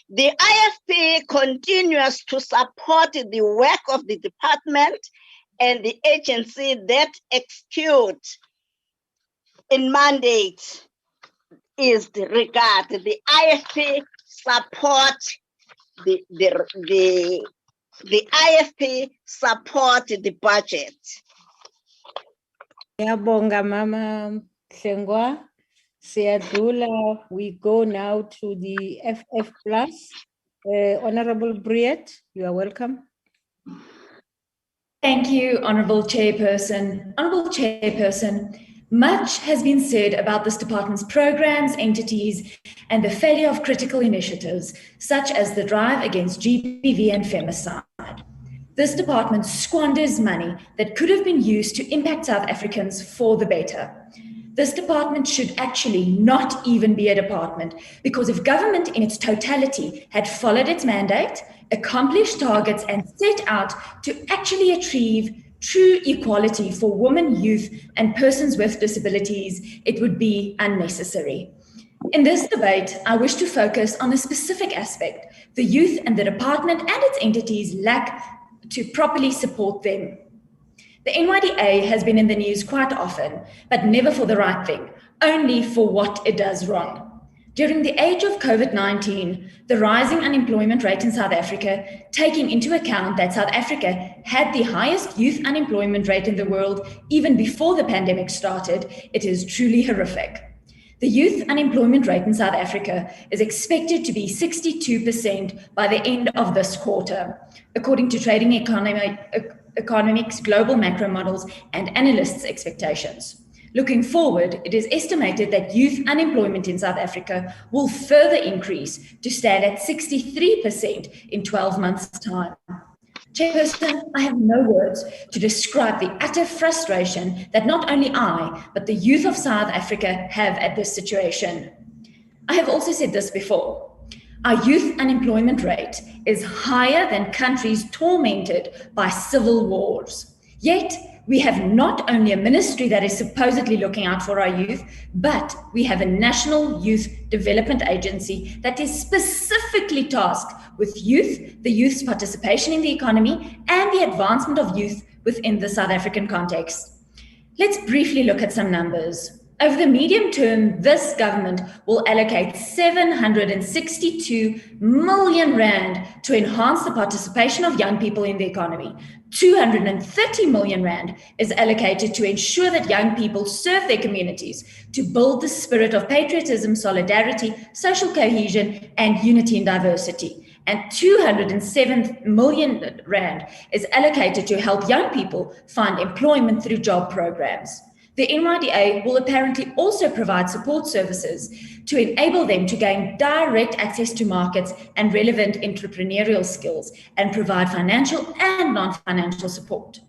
The IFP continues to support the work of the department and the agency that execute in mandate is the regard. The IFP support the IFP support the budget. Yabonga Mama Hlengwa. Siyadlula, we go now to the FF Plus. Honorable Briet, you are welcome. Thank you, Honorable Chairperson. Honorable Chairperson, much has been said about this department's programs, entities, and the failure of critical initiatives, such as the drive against GBV and femicide. This department squanders money that could have been used to impact South Africans for the better. This department should actually not even be a department, because if government in its totality had followed its mandate, accomplished targets, and set out to actually achieve true equality for women, youth, and persons with disabilities, it would be unnecessary. In this debate, I wish to focus on a specific aspect: the youth and the department and its entities lack to properly support them. The NYDA has been in the news quite often, but never for the right thing, only for what it does wrong. During the age of COVID-19, the rising unemployment rate in South Africa, taking into account that South Africa had the highest youth unemployment rate in the world even before the pandemic started, it is truly horrific. The youth unemployment rate in South Africa is expected to be 62% by the end of this quarter, according to Trading Economics global macro models and analysts' expectations. Looking forward, it is estimated that youth unemployment in South Africa will further increase to stand at 63% in 12 months' time. Chairperson, I have no words to describe the utter frustration that not only I, but the youth of South Africa have at this situation. I have also said this before. Our youth unemployment rate is higher than countries tormented by civil wars. Yet, we have not only a ministry that is supposedly looking out for our youth, but we have a National Youth Development Agency that is specifically tasked with youth, the youth's participation in the economy, and the advancement of youth within the South African context. Let's briefly look at some numbers. Over the medium term, this government will allocate 762 million rand to enhance the participation of young people in the economy. 230 million rand is allocated to ensure that young people serve their communities, to build the spirit of patriotism, solidarity, social cohesion, and unity in diversity. And 207 million rand is allocated to help young people find employment through job programs. The NYDA will apparently also provide support services to enable them to gain direct access to markets and relevant entrepreneurial skills and provide financial and non-financial support.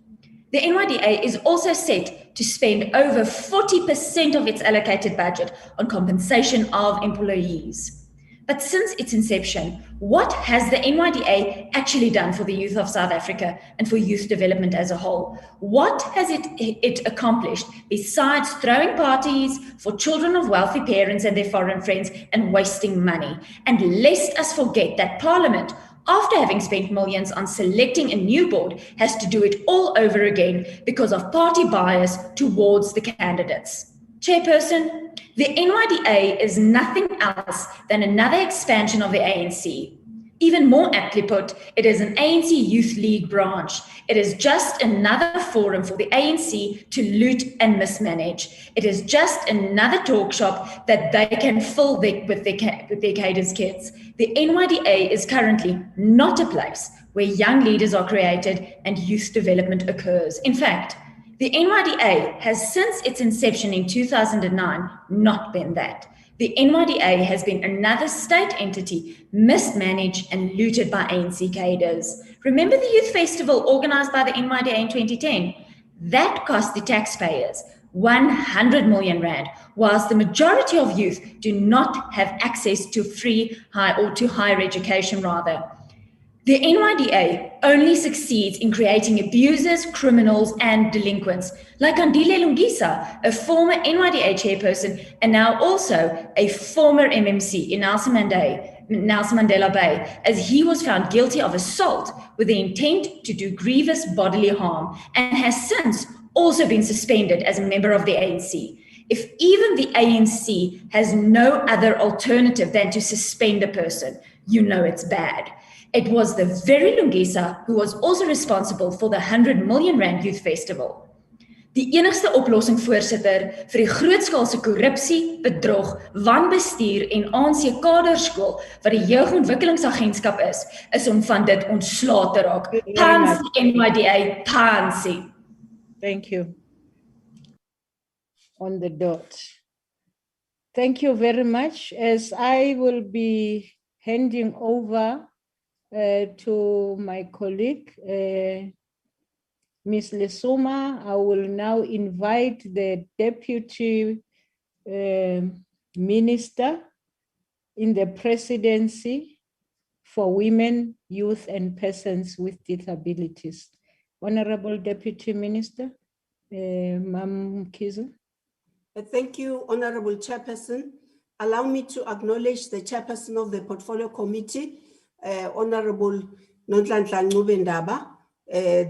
The NYDA is also set to spend over 40% of its allocated budget on compensation of employees. But since its inception, what has the NYDA actually done for the youth of South Africa and for youth development as a whole? What has it accomplished besides throwing parties for children of wealthy parents and their foreign friends and wasting money? And lest us forget that Parliament, after having spent millions on selecting a new board, has to do it all over again because of party bias towards the candidates. Chairperson, the NYDA is nothing else than another expansion of the ANC. Even more aptly put, it is an ANC Youth League branch. It is just another forum for the ANC to loot and mismanage. It is just another talk shop that they can fill with their cadres' kids. The NYDA is currently not a place where young leaders are created and youth development occurs. In fact, the NYDA has since its inception in 2009 not been that. The NYDA has been another state entity mismanaged and looted by ANC cadres. Remember the youth festival organized by the NYDA in 2010? That cost the taxpayers 100 million rand, whilst the majority of youth do not have access to higher education rather. The NYDA only succeeds in creating abusers, criminals, and delinquents, like Andile Lungisa, a former NYDA chairperson and now also a former MMC in Nelson Mandela Bay, as he was found guilty of assault with the intent to do grievous bodily harm and has since also been suspended as a member of the ANC. If even the ANC has no other alternative than to suspend a person, you know it's bad. It was the very Lungisa who was also responsible for the 100 million rand youth festival. Die enigste oplossing, voorsitter, vir die grootskaalse korrupsie, bedrog, wanbestuur en ANC kaderskool wat die jeugontwikkelingsagentskap is om van dit ontslae te raak. Pansy NYDA, pansy. Thank you. On the dot. Thank you very much. As I will be handing over to my colleague, Ms. Lesoma, I will now invite the Deputy Minister in the Presidency for Women, Youth and Persons with Disabilities. Honorable Deputy Minister, Ma'am Kiza. Thank you, Honorable Chairperson. Allow me to acknowledge the Chairperson of the Portfolio Committee, Honorable Nonhlanhla Ncube-Ndaba,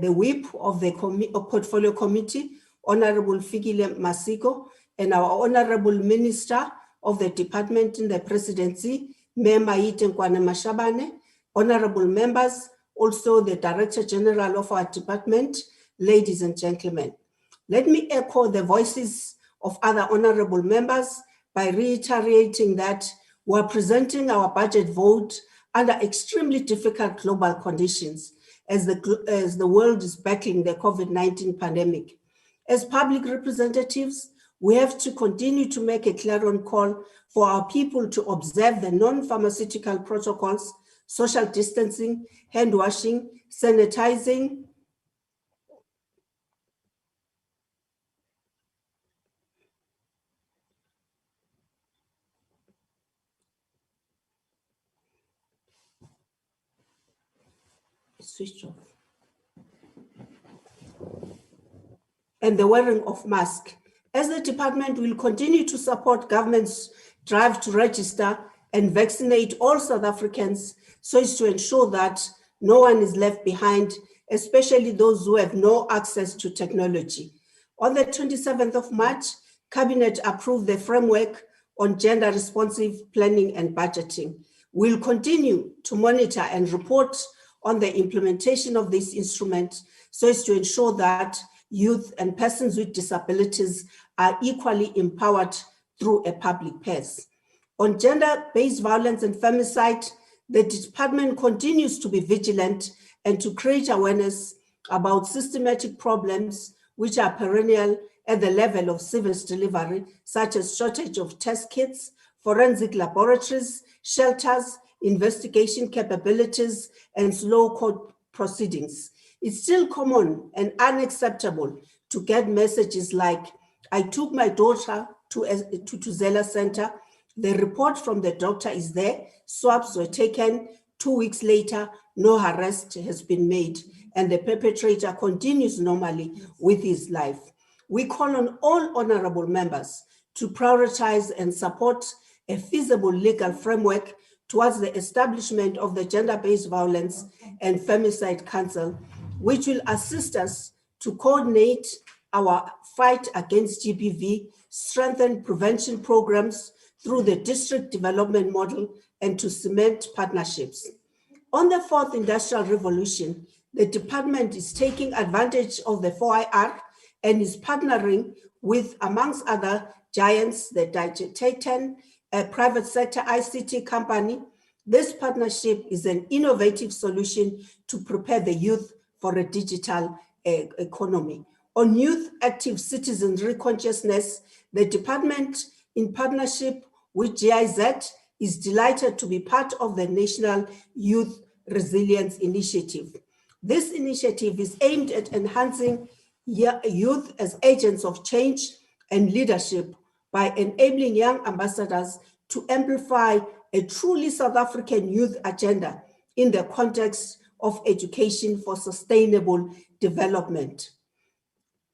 the Whip of the Portfolio Committee, Honorable Fikile Masiko, and our Honorable Minister of the Department in the Presidency, Mayor Maite Nkwane Mashabane, honorable members, also the Director General of our department, ladies and gentlemen. Let me echo the voices of other honorable members by reiterating that we're presenting our budget vote under extremely difficult global conditions as the world is battling the COVID-19 pandemic. As public representatives, we have to continue to make a clarion call for our people to observe the non-pharmaceutical protocols, social distancing, hand washing, sanitizing, switch off, and the wearing of masks. As the department will continue to support government's drive to register and vaccinate all South Africans so as to ensure that no one is left behind, especially those who have no access to technology. On the 27th of March, Cabinet approved the framework on gender responsive planning and budgeting. We'll continue to monitor and report on the implementation of this instrument so as to ensure that youth and persons with disabilities are equally empowered through a public purse. On gender-based violence and femicide, the department continues to be vigilant and to create awareness about systematic problems which are perennial at the level of service delivery, such as shortage of test kits, forensic laboratories, shelters, investigation capabilities, and slow court proceedings. It's still common and unacceptable to get messages like, I took my daughter to Zella Center, the report from the doctor is there, swabs were taken, 2 weeks later, no arrest has been made, and the perpetrator continues normally with his life. We call on all honorable members to prioritize and support a feasible legal framework towards the establishment of the Gender-Based Violence and Femicide Council, which will assist us to coordinate our fight against GBV, strengthen prevention programs through the district development model, and to cement partnerships. On the fourth industrial revolution, the department is taking advantage of the 4IR and is partnering with, amongst other giants, the Titan, a private sector ICT company. This partnership is an innovative solution to prepare the youth for a digital economy. On youth active citizenry consciousness, the department, in partnership with GIZ, is delighted to be part of the National Youth Resilience Initiative. This initiative is aimed at enhancing youth as agents of change and leadership by enabling young ambassadors to amplify a truly South African youth agenda in the context of education for sustainable development.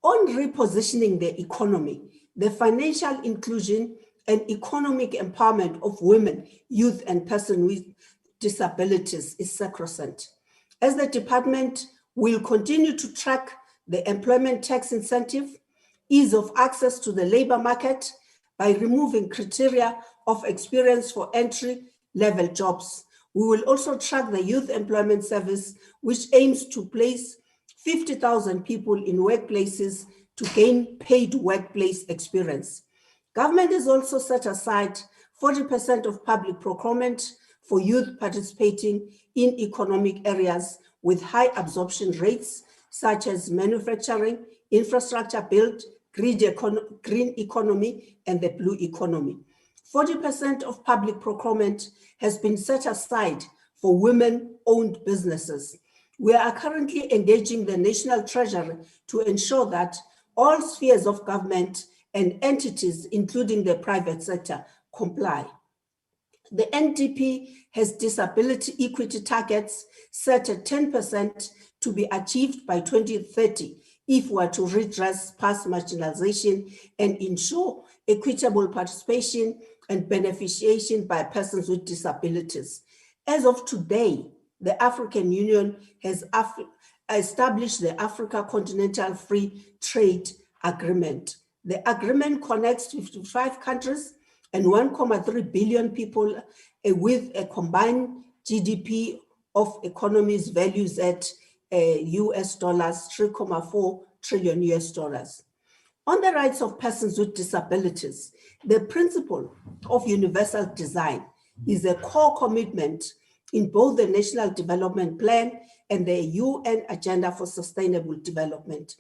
On repositioning the economy, the financial inclusion and economic empowerment of women, youth, and persons with disabilities is sacrosanct. As the department will continue to track the employment tax incentive, ease of access to the labor market by removing criteria of experience for entry-level jobs. We will also track the Youth Employment Service, which aims to place 50,000 people in workplaces to gain paid workplace experience. Government has also set aside 40% of public procurement for youth participating in economic areas with high absorption rates, such as manufacturing, infrastructure build, green economy, and the blue economy. 40% of public procurement has been set aside for women-owned businesses. We are currently engaging the National Treasury to ensure that all spheres of government and entities, including the private sector, comply. The NDP has disability equity targets set at 10% to be achieved by 2030 if we are to redress past marginalization and ensure equitable participation and beneficiation by persons with disabilities. As of today, the African Union has established the Africa Continental Free Trade Agreement. The agreement connects 55 countries and 1.3 billion people with a combined GDP of economies values at US dollars 3.4 trillion US dollars. On the rights of persons with disabilities, the principle of universal design is a core commitment in both the National Development Plan and the UN Agenda for Sustainable Development.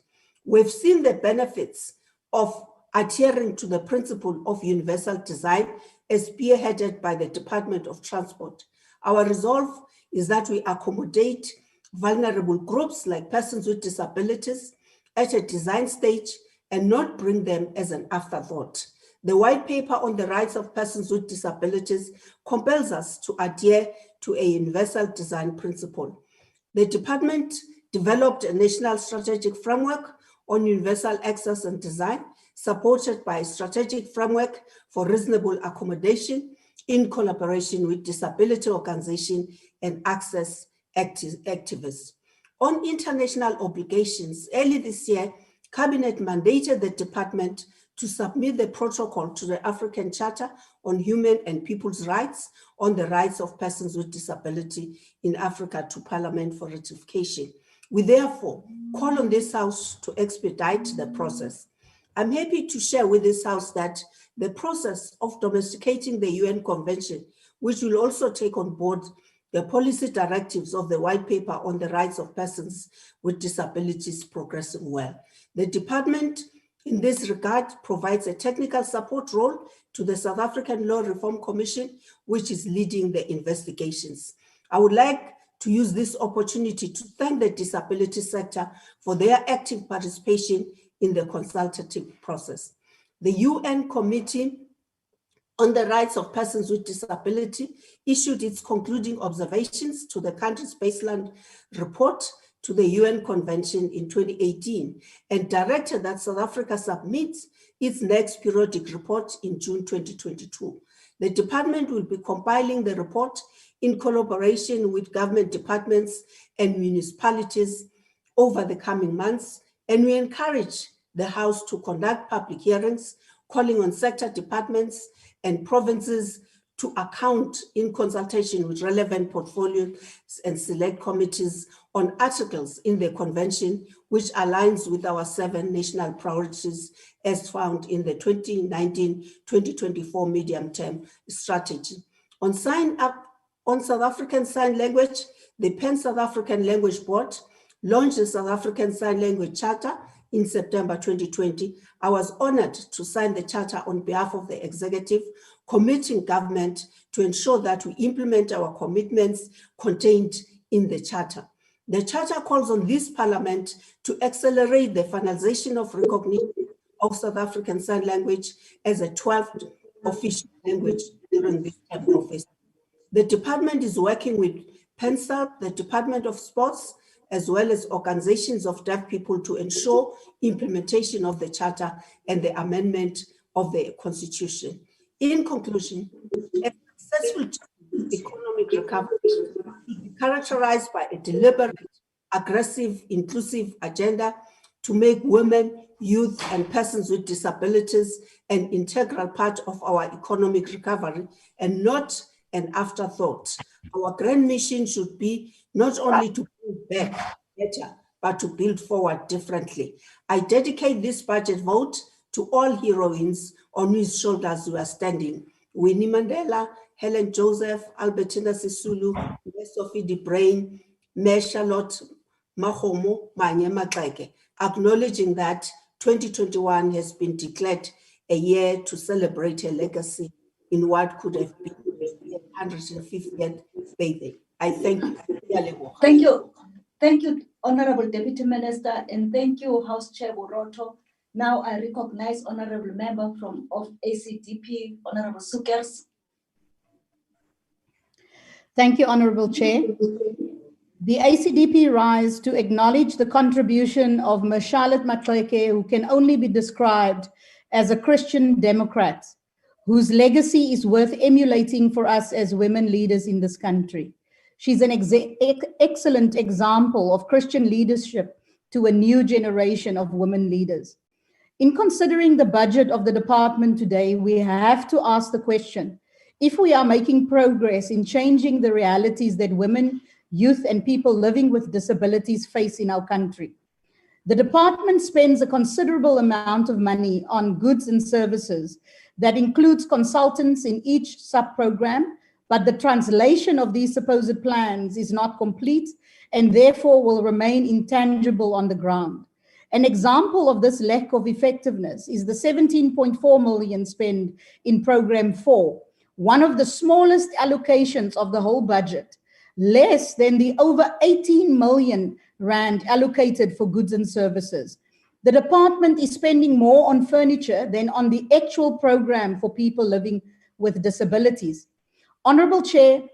We've seen the benefits of adhering to the principle of universal design as spearheaded by the Department of Transport. Our resolve is that we accommodate vulnerable groups like persons with disabilities at a design stage and not bring them as an afterthought. The white paper on the rights of persons with disabilities compels us to adhere to a universal design principle. The department developed a national strategic framework on universal access and design, supported by a strategic framework for reasonable accommodation in collaboration with disability organizations and access activists. On international obligations, early this year, Cabinet mandated the department to submit the protocol to the African Charter on Human and People's Rights on the rights of persons with disability in Africa to Parliament for ratification. We therefore call on this House to expedite the process. I'm happy to share with this House that the process of domesticating the UN Convention, which will also take on board the policy directives of the white paper on the rights of persons with disabilities, progressing well. The department in this regard provides a technical support role to the South African Law Reform Commission, which is leading the investigations. I would like to use this opportunity to thank the disability sector for their active participation in the consultative process. The UN Committee on the Rights of Persons with Disability issued its concluding observations to the country's baseline report to the UN Convention in 2018 and directed that South Africa submits its next periodic report in June 2022. The department will be compiling the report in collaboration with government departments and municipalities over the coming months, and we encourage the House to conduct public hearings, calling on sector departments and provinces to account in consultation with relevant portfolios and select committees on articles in the convention, which aligns with our 7 national priorities as found in the 2019-2024 medium-term strategy. On South African Sign Language, the Pan-South African Language Board launched the South African Sign Language Charter in September 2020. I was honored to sign the charter on behalf of the executive, committing government to ensure that we implement our commitments contained in the charter. The charter calls on this parliament to accelerate the finalization of recognition of South African Sign Language as a 12th official language during this term of office. The department is working with PENSA, the Department of Sports, as well as organizations of deaf people to ensure implementation of the charter and the amendment of the constitution. In conclusion, a successful economic recovery is characterized by a deliberate, aggressive, inclusive agenda to make women, youth, and persons with disabilities an integral part of our economic recovery and not an afterthought. Our grand mission should be not only to build back better, but to build forward differently. I dedicate this budget vote to all heroines on whose shoulders we are standing. Winnie Mandela, Helen Joseph, Albertina Sisulu, Sophie de Bruyn, Mary Charlotte Mahomo, Manye Matleke, acknowledging that 2021 has been declared a year to celebrate her legacy in what could have been the 150th birthday. I thank you. Thank you. Thank you, Honorable Deputy Minister, and thank you, House Chair Boroto. Now I recognize Honorable Member of ACDP, Honorable Sukers. Thank you, Honorable Chair. The ACDP rise to acknowledge the contribution of Ms. Charlotte Maxeke, who can only be described as a Christian Democrat, whose legacy is worth emulating for us as women leaders in this country. She's an excellent example of Christian leadership to a new generation of women leaders. In considering the budget of the department today, we have to ask the question, if we are making progress in changing the realities that women, youth, and people living with disabilities face in our country. The department spends a considerable amount of money on goods and services that includes consultants in each sub-program, but the translation of these supposed plans is not complete and therefore will remain intangible on the ground. An example of this lack of effectiveness is the 17.4 million spent in Program 4, one of the smallest allocations of the whole budget, less than the over 18 million rand allocated for goods and services. The department is spending more on furniture than on the actual program for people living with disabilities. Honorable Chair,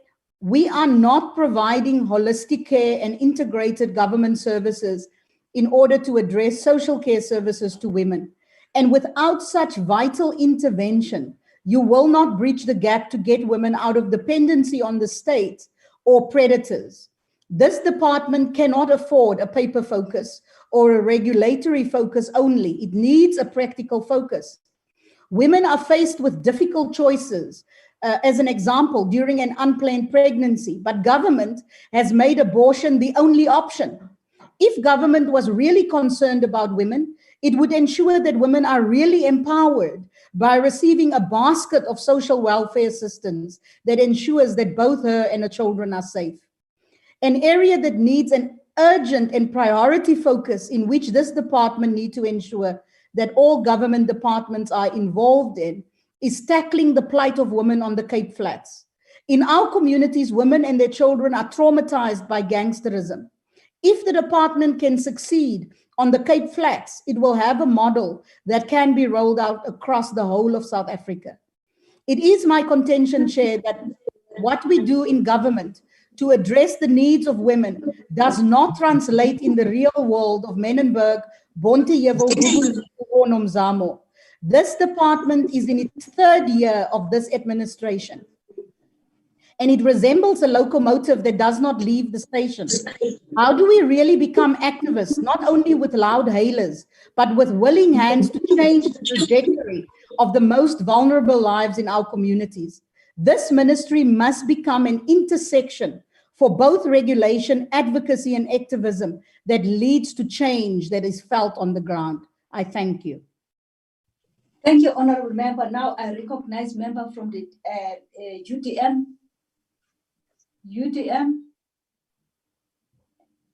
we are not providing holistic care and integrated government services in order to address social care services to women. And without such vital intervention, you will not bridge the gap to get women out of dependency on the state or predators. This department cannot afford a paper focus or a regulatory focus only. It needs a practical focus. Women are faced with difficult choices. As an example, during an unplanned pregnancy, but government has made abortion the only option. If government was really concerned about women, it would ensure that women are really empowered by receiving a basket of social welfare assistance that ensures that both her and her children are safe. An area that needs an urgent and priority focus in which this department needs to ensure that all government departments are involved in is tackling the plight of women on the Cape Flats. In our communities, women and their children are traumatized by gangsterism. If the department can succeed on the Cape Flats, it will have a model that can be rolled out across the whole of South Africa. It is my contention, Chair, that what we do in government to address the needs of women does not translate in the real world of Menenberg, Bonteyevo, or Nomzamo. This department is in its third year of this administration, and it resembles a locomotive that does not leave the station. How do we really become activists, not only with loud hailers, but with willing hands to change the trajectory of the most vulnerable lives in our communities? This ministry must become an intersection for both regulation, advocacy, and activism that leads to change that is felt on the ground. I thank you. Thank you, Honorable Member. Now I recognize member from the UTM.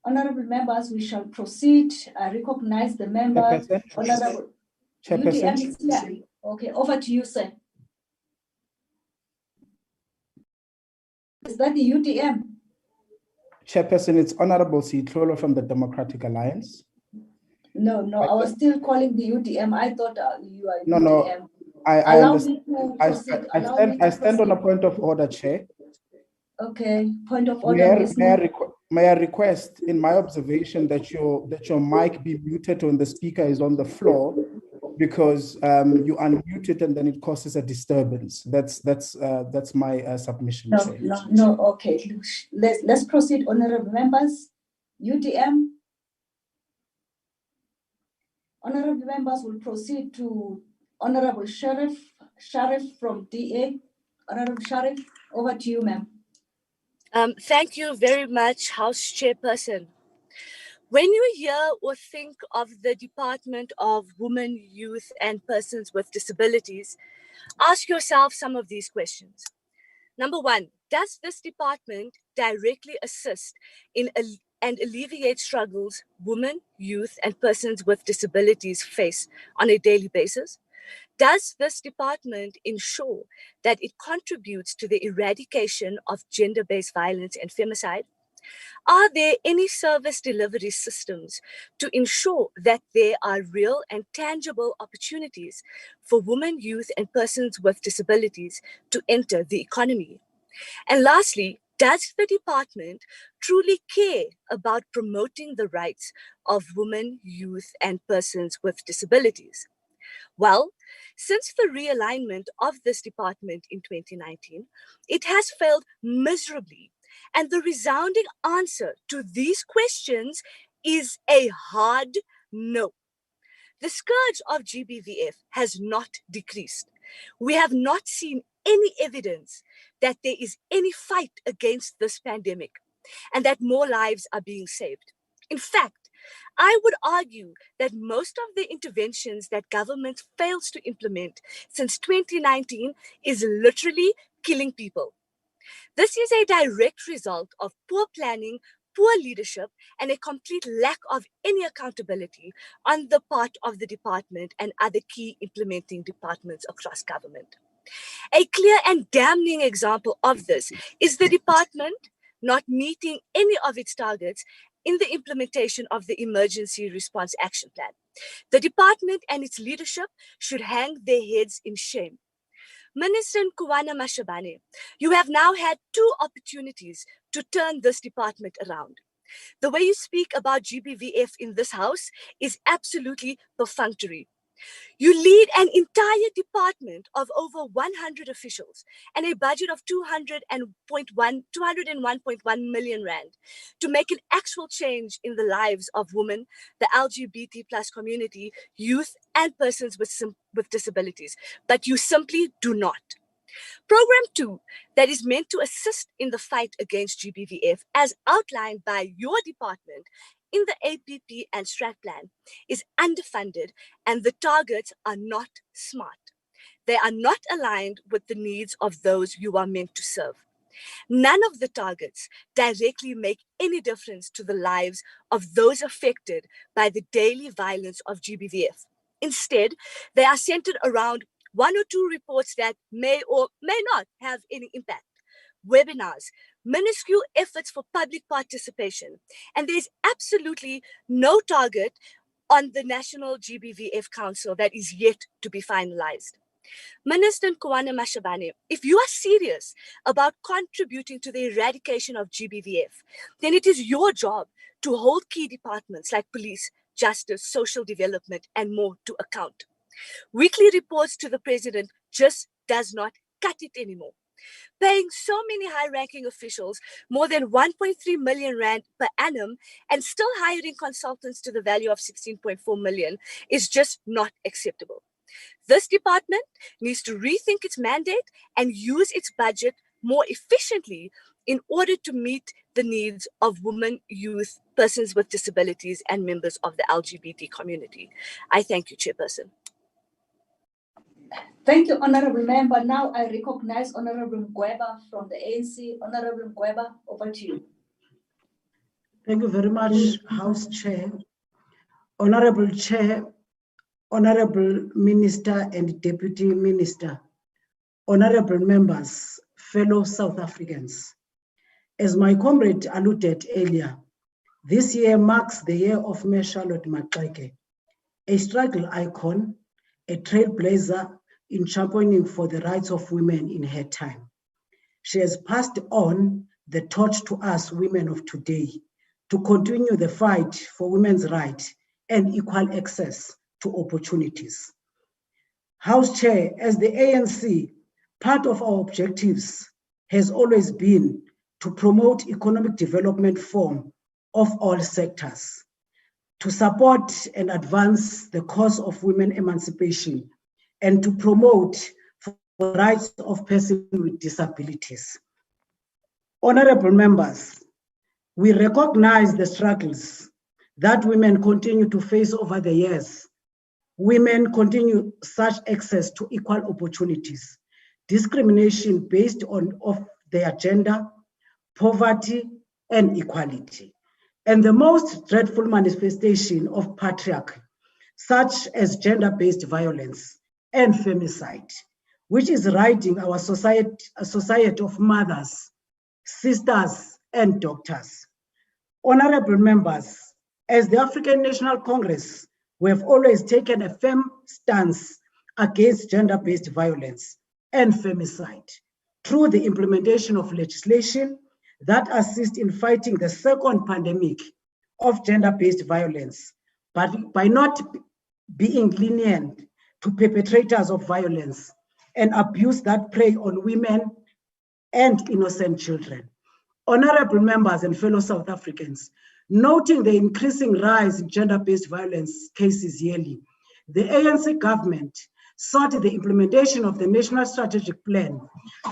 Honorable members, we shall proceed. I recognize the member. Honorable Chairperson. UTM is here. Okay, over to you, sir. Is that the UTM? Chairperson, it's Honorable Sitlolo from the Democratic Alliance. No, I was still calling the UTM. I thought you are No, UTM. I understand. I stand on a point of order, Chair. Okay, point of order. May I request, in my observation, that your mic be muted when the speaker is on the floor, because you unmute it and then it causes a disturbance. That's my submission. No. Okay, let's proceed, honorable members. UTM. Honorable members will proceed to Honorable Sharif from DA. Honorable Sharif, over to you, ma'am. Thank you very much, House Chairperson. When you hear or think of the Department of Women, Youth, and Persons with Disabilities, ask yourself some of these questions. Number one, does this department directly assist in and alleviate struggles women, youth, and persons with disabilities face on a daily basis? Does this department ensure that it contributes to the eradication of gender-based violence and femicide? Are there any service delivery systems to ensure that there are real and tangible opportunities for women, youth, and persons with disabilities to enter the economy? And lastly, does the department truly care about promoting the rights of women, youth, and persons with disabilities? Well, since the realignment of this department in 2019, it has failed miserably. And the resounding answer to these questions is a hard no. The scourge of GBVF has not decreased. We have not seen any evidence that there is any fight against this pandemic and that more lives are being saved. In fact, I would argue that most of the interventions that government fails to implement since 2019 is literally killing people. This is a direct result of poor planning, poor leadership, and a complete lack of any accountability on the part of the department and other key implementing departments across government. A clear and damning example of this is the department not meeting any of its targets in the implementation of the Emergency Response Action Plan. The department and its leadership should hang their heads in shame. Minister Nkoana Mashabane, you have now had 2 opportunities to turn this department around. The way you speak about GBVF in this house is absolutely perfunctory. You lead an entire department of over 100 officials and a budget of 201.1 million rand to make an actual change in the lives of women, the LGBT plus community, youth, and persons with disabilities. But you simply do not. Program 2, that is meant to assist in the fight against GBVF, as outlined by your department in the APP and Strat Plan, is underfunded and the targets are not smart. They are not aligned with the needs of those you are meant to serve. None of the targets directly make any difference to the lives of those affected by the daily violence of GBVF. Instead, they are centered around 1 or 2 reports that may or may not have any impact, webinars, minuscule efforts for public participation, and there's absolutely no target on the National GBVF Council that is yet to be finalized. Minister Nkoana Mashabane, if you are serious about contributing to the eradication of GBVF, then it is your job to hold key departments like police, justice, social development, and more to account. Weekly reports to the president just does not cut it anymore. Paying so many high-ranking officials more than 1.3 million rand per annum and still hiring consultants to the value of 16.4 million is just not acceptable. This department needs to rethink its mandate and use its budget more efficiently in order to meet the needs of women, youth, persons with disabilities, and members of the LGBT community. I thank you, Chairperson. Thank you, Honorable Member. Now I recognize Honorable Mgweba from the ANC. Honorable Mgweba, over to you. Thank you very much, House Chair. Honorable Chair, Honorable Minister and Deputy Minister, Honorable Members, fellow South Africans. As my comrade alluded earlier, this year marks the year of Ms. Charlotte Maxeke, a struggle icon, a trailblazer in championing for the rights of women in her time. She has passed on the torch to us women of today to continue the fight for women's rights and equal access to opportunities. House Chair, as the ANC, part of our objectives has always been to promote economic development of all sectors, to support and advance the cause of women emancipation, and to promote the rights of persons with disabilities. Honorable members, we recognize the struggles that women continue to face over the years. Women continue such access to equal opportunities, discrimination based on their gender, poverty, and equality. And the most dreadful manifestation of patriarchy, such as gender-based violence and femicide, which is riding our society, a society of mothers, sisters, and doctors. Honorable members, as the African National Congress, we have always taken a firm stance against gender-based violence and femicide through the implementation of legislation that assist in fighting the second pandemic of gender-based violence, but by not being lenient to perpetrators of violence and abuse that prey on women and innocent children. Honorable members and fellow South Africans, noting the increasing rise in gender-based violence cases yearly, the ANC government sought the implementation of the National Strategic Plan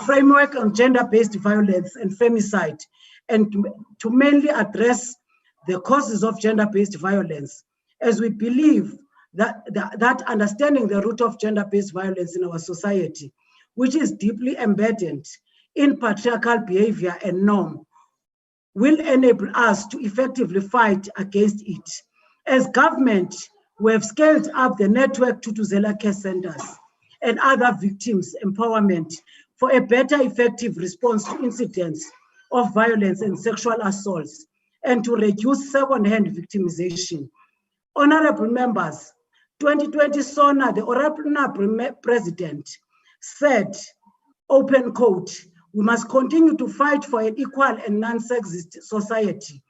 framework on gender-based violence and femicide, and to mainly address the causes of gender-based violence, as we believe that understanding the root of gender-based violence in our society, which is deeply embedded in patriarchal behavior and norm, will enable us to effectively fight against it. As government, we have scaled up the network Tutuzela care centers and other victims empowerment for a better effective response to incidents of violence and sexual assaults and to reduce second-hand victimization. Honorable members, 2020 SONA, the Honorable President said, open quote, "We must continue to fight for an equal and non-sexist society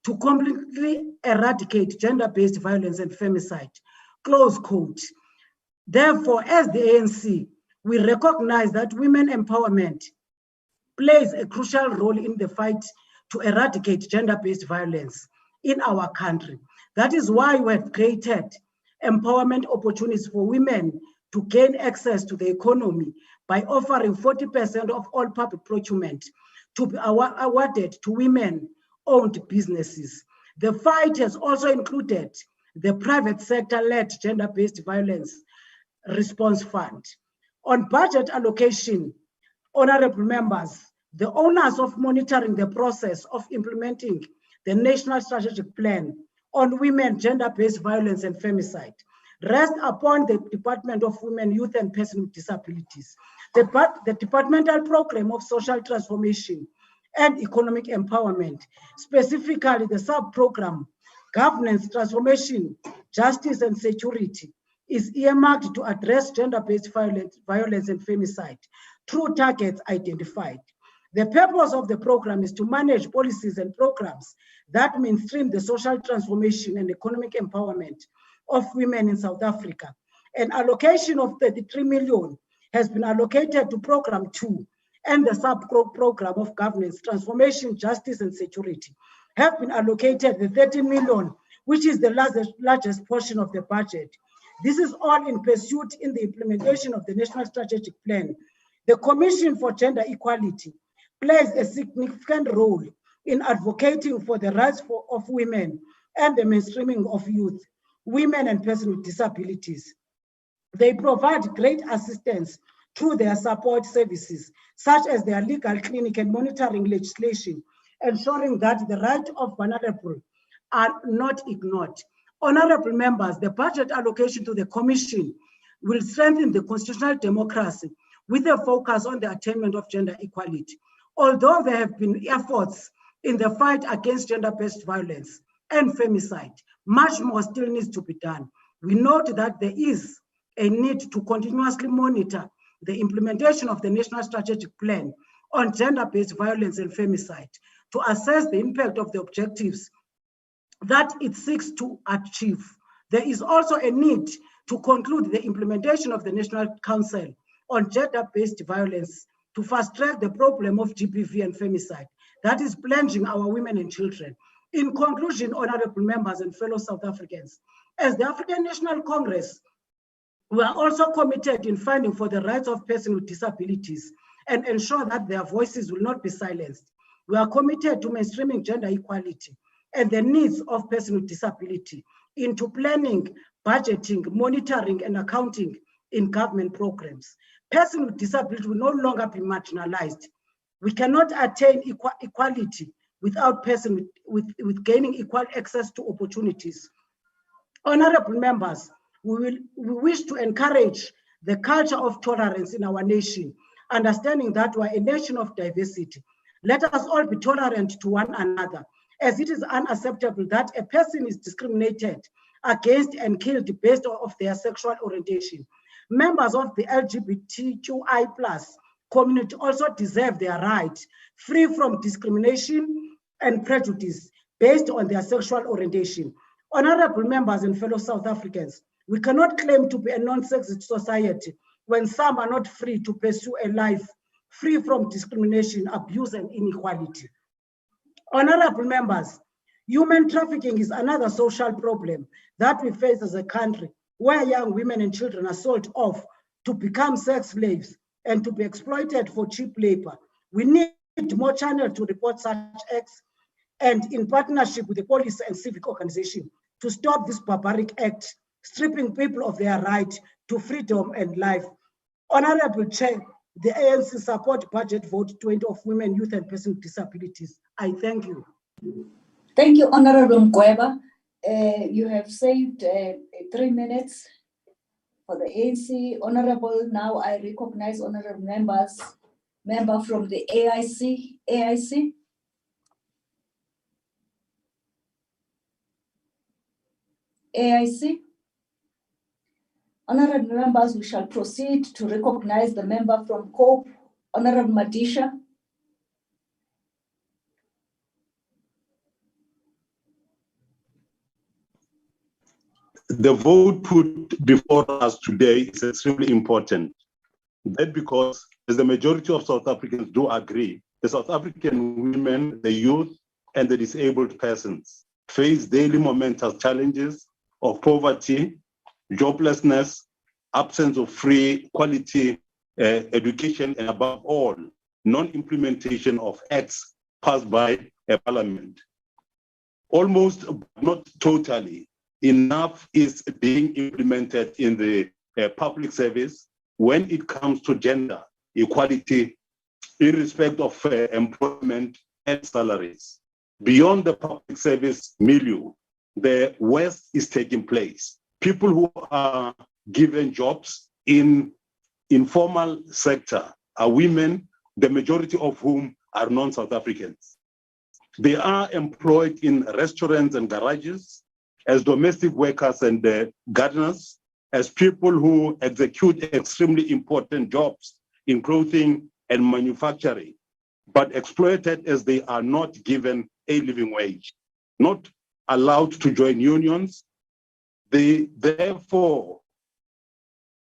to completely eradicate gender-based violence and femicide," close quote. Therefore, as the ANC, we recognize that women empowerment plays a crucial role in the fight to eradicate gender-based violence in our country. That is why we have created empowerment opportunities for women to gain access to the economy by offering 40% of all public procurement to be awarded to women-owned businesses. The fight has also included the private sector-led gender-based violence response fund. On budget allocation, honorable members, the owners of monitoring the process of implementing the National Strategic Plan on Women, Gender-Based Violence and Femicide rest upon the Department of Women, Youth and Persons with Disabilities, the Departmental Program of Social Transformation and Economic Empowerment, specifically the sub-program Governance, Transformation, Justice and Security, is earmarked to address gender-based violence and femicide through targets identified. The purpose of the program is to manage policies and programs that mainstream the social transformation and economic empowerment of women in South Africa. An allocation of 33 million has been allocated to Program 2, and the sub-program of Governance, Transformation, Justice and Security have been allocated the 13 million, which is the largest portion of the budget. This is all in pursuit in the implementation of the National Strategic Plan. The Commission for Gender Equality plays a significant role in advocating for the rights of women and the mainstreaming of youth, women and persons with disabilities. They provide great assistance through their support services, such as their legal clinic and monitoring legislation, ensuring that the rights of vulnerable are not ignored. Honorable members, the budget allocation to the Commission will strengthen the constitutional democracy with a focus on the attainment of gender equality. Although there have been efforts in the fight against gender-based violence and femicide, much more still needs to be done. We note that there is a need to continuously monitor the implementation of the National Strategic Plan on gender-based violence and femicide to assess the impact of the objectives that it seeks to achieve. There is also a need to conclude the implementation of the National Council on Gender-Based Violence to fast-track the problem of GBV and femicide that is plunging our women and children. In conclusion, honorable members and fellow South Africans, as the African National Congress, we are also committed in fighting for the rights of persons with disabilities and ensure that their voices will not be silenced. We are committed to mainstreaming gender equality and the needs of persons with disability into planning, budgeting, monitoring, and accounting in government programs. Persons with disability will no longer be marginalized. We cannot attain equality without persons with gaining equal access to opportunities. Honorable members, we wish to encourage the culture of tolerance in our nation, understanding that we are a nation of diversity. Let us all be tolerant to one another as it is unacceptable that a person is discriminated against and killed based on their sexual orientation. Members of the LGBTQI+ community also deserve their right, free from discrimination and prejudice based on their sexual orientation. Honorable members and fellow South Africans, we cannot claim to be a non-sexist society when some are not free to pursue a life free from discrimination, abuse, and inequality. Honorable members, human trafficking is another social problem that we face as a country, where young women and children are sold off to become sex slaves and to be exploited for cheap labor. We need more channels to report such acts, and in partnership with the police and civic organization, to stop this barbaric act, stripping people of their right to freedom and life. Honorable Chair, the ANC support budget vote 20 of women, youth, and persons with disabilities. I thank you. Thank you, Honorable Mkweba. You have saved 3 minutes for the ANC. Honorable, now I recognize honorable members. Member from the AIC. Honorable members, we shall proceed to recognize the member from COPE, Honorable Madisha. The vote put before us today is extremely important. That because, as the majority of South Africans do agree, the South African women, the youth, and the disabled persons face daily momentous challenges of poverty, joblessness, absence of free quality education, and above all, non-implementation of acts passed by a parliament. Almost, not totally, enough is being implemented in the public service when it comes to gender equality in respect of employment and salaries. Beyond the public service milieu, the worst is taking place. People who are given jobs in informal sector are women, the majority of whom are non-South Africans. They are employed in restaurants and garages, as domestic workers and gardeners, as people who execute extremely important jobs in clothing and manufacturing, but exploited as they are not given a living wage, not allowed to join unions. They therefore,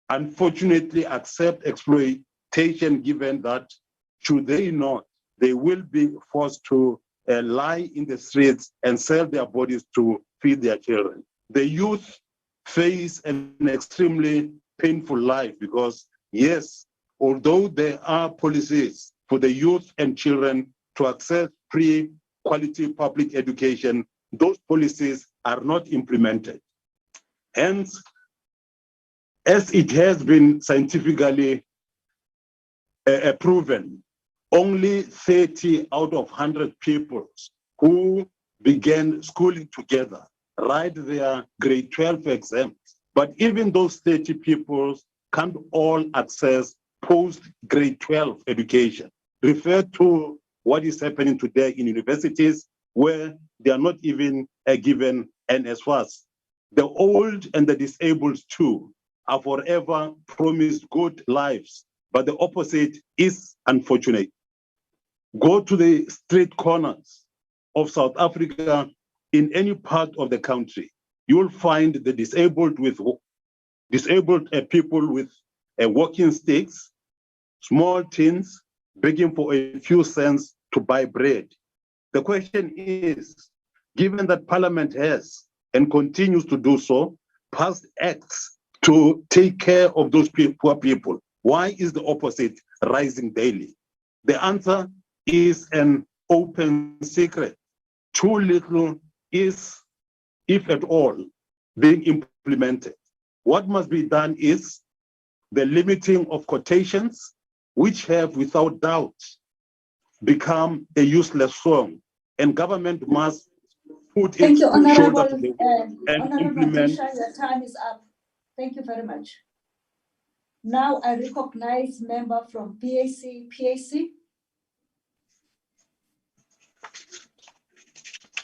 unfortunately, accept exploitation, given that should they not, they will be forced to lie in the streets and sell their bodies to feed their children. The youth face an extremely painful life because, yes, although there are policies for the youth and children to access free quality public education, those policies are not implemented. Hence, as it has been scientifically proven, only 30 out of 100 people who began schooling together write their grade 12 exams. But even those 30 people can't all access post-grade 12 education. Refer to what is happening today in universities where they are not even given NSWAS. The old and the disabled too are forever promised good lives, but the opposite is unfortunate. Go to the street corners of South Africa in any part of the country, you will find the disabled people with walking sticks, small tins, begging for a few cents to buy bread. The question is, given that Parliament has and continues to do so, passed acts to take care of those poor people, why is the opposite rising daily? The answer is an open secret. Too little is, if at all, being implemented. What must be done is the limiting of quotations, which have without doubt become a useless song, and government must put its shoulder to the wheel and implement. Madisha, your time is up. Thank you very much. Now I recognize member from PAC.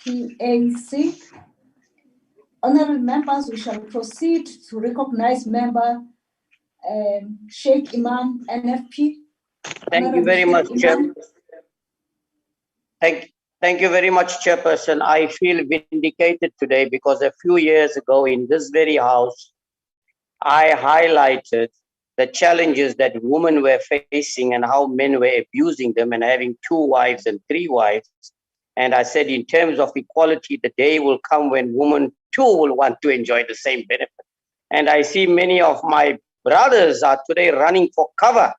PAC. Honorable members, we shall proceed to recognize member Sheikh Imam, NFP. Thank you very much, Chair. Thank you very much, Chairperson. I feel vindicated today because a few years ago in this very house, I highlighted the challenges that women were facing and how men were abusing them and having 2 wives and 3 wives. And I said, in terms of equality, the day will come when women too will want to enjoy the same benefit. And I see many of my brothers are today running for cover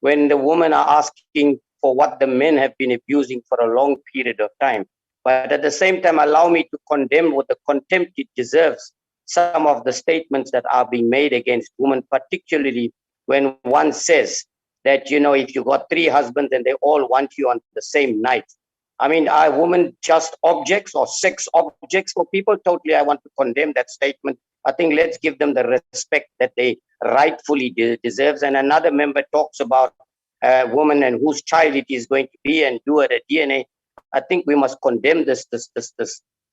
when the women are asking for what the men have been abusing for a long period of time. But at the same time, allow me to condemn with the contempt it deserves some of the statements that are being made against women, particularly when one says that, you know, if you got 3 husbands and they all want you on the same night. I mean, are women just objects or sex objects for people? Totally, I want to condemn that statement. I think let's give them the respect that they rightfully deserves. And another member talks about a woman and whose child it is going to be and do it a DNA. I think we must condemn the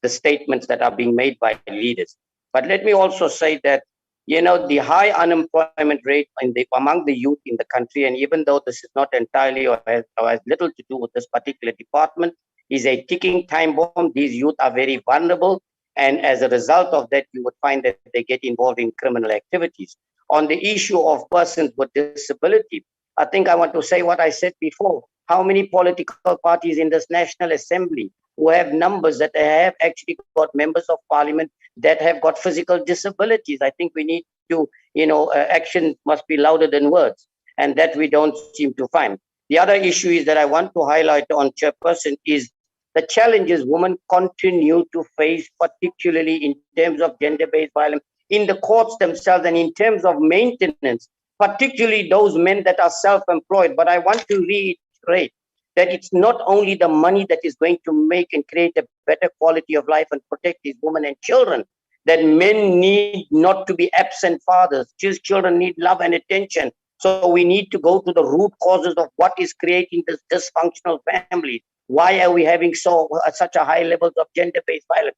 statements that are being made by leaders. But let me also say that, you know, the high unemployment rate among the youth in the country, and even though this is not entirely or has little to do with this particular department, is a ticking time bomb. These youth are very vulnerable. And as a result of that, you would find that they get involved in criminal activities. On the issue of persons with disability, I think I want to say what I said before. How many political parties in this National Assembly who have numbers that they have actually got members of parliament that have got physical disabilities? I think we need to, you know, action must be louder than words, and that we don't seem to find. The other issue is that I want to highlight on Chairperson is the challenges women continue to face, particularly in terms of gender-based violence in the courts themselves and in terms of maintenance, particularly those men that are self-employed. But I want to reiterate that it's not only the money that is going to make and create a better quality of life and protect these women and children, that men need not to be absent fathers. Just children need love and attention. So we need to go to the root causes of what is creating this dysfunctional family. Why are we having such a high levels of gender-based violence?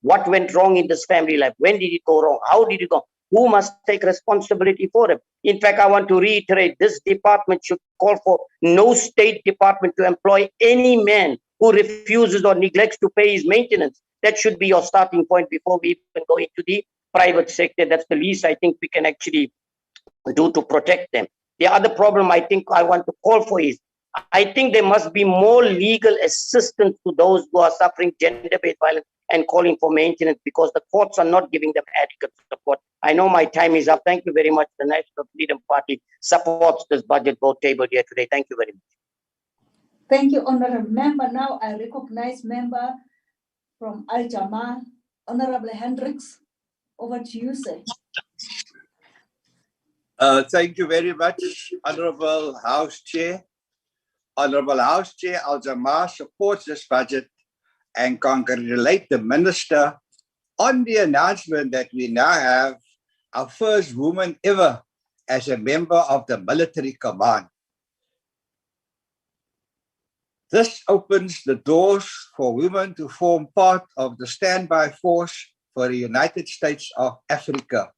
What went wrong in this family life? When did it go wrong? How did it go? Who must take responsibility for it? In fact, I want to reiterate, this department should call for no state department to employ any man who refuses or neglects to pay his maintenance. That should be your starting point before we even go into the private sector. That's the least I think we can actually do to protect them. The other problem I think I want to call for is, I think there must be more legal assistance to those who are suffering gender-based violence and calling for maintenance, because the courts are not giving them adequate support. I know my time is up. Thank you very much. The National Freedom Party supports this budget vote tabled here today. Thank you very much. Thank you, Honorable Member. Now I recognize member from Al Jamal, Honorable Hendricks. Over to you, sir. Thank you very much, Honorable House Chair. Honorable House Chair Al Jamal supports this budget and congratulate the Minister on the announcement that we now have our first woman ever as a member of the military command. This opens the doors for women to form part of the standby force for the United States of Africa.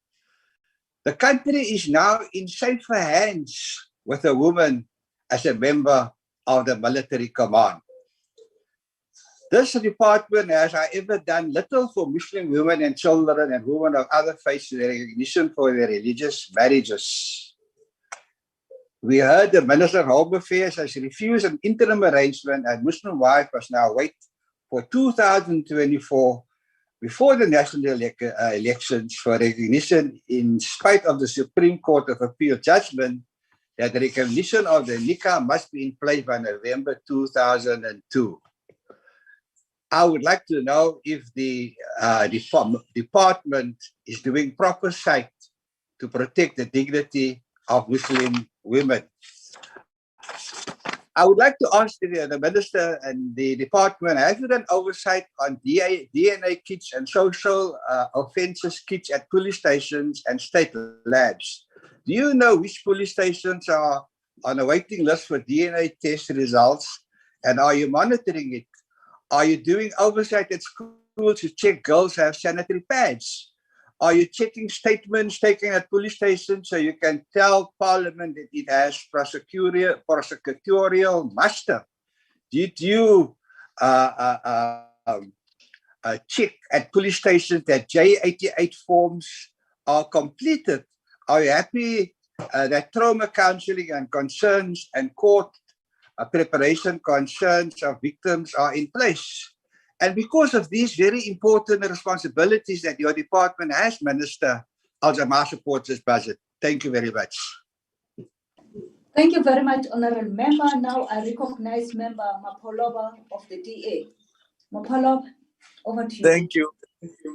The country is now in safer hands with a woman as a member of the military command. This department has, however, done little for Muslim women and children and women of other faiths in recognition for their religious marriages. We heard the Minister of Home Affairs has refused an interim arrangement, and Muslim wife must now wait for 2024 before the national elections for recognition, in spite of the Supreme Court of Appeal judgment that the recognition of the nikah must be in place by November 2002. I would like to know if the department is doing proper sight to protect the dignity of Muslim women. I would like to ask the Minister and the department, have you done oversight on DNA kits and social offences kits at police stations and state labs? Do you know which police stations are on a waiting list for DNA test results, and are you monitoring it? Are you doing oversight at school to check girls have sanitary pads? Are you checking statements taken at police stations so you can tell Parliament that it has prosecutorial muster? Did you check at police stations that J88 forms are completed? Are you happy that trauma counseling and concerns and court preparation concerns of victims are in place? And because of these very important responsibilities that your department has, Minister, I'll support this budget. Thank you very much. Thank you very much, Honorable Member. Now I recognize Member Mapolova of the DA. Mapolova, over to you.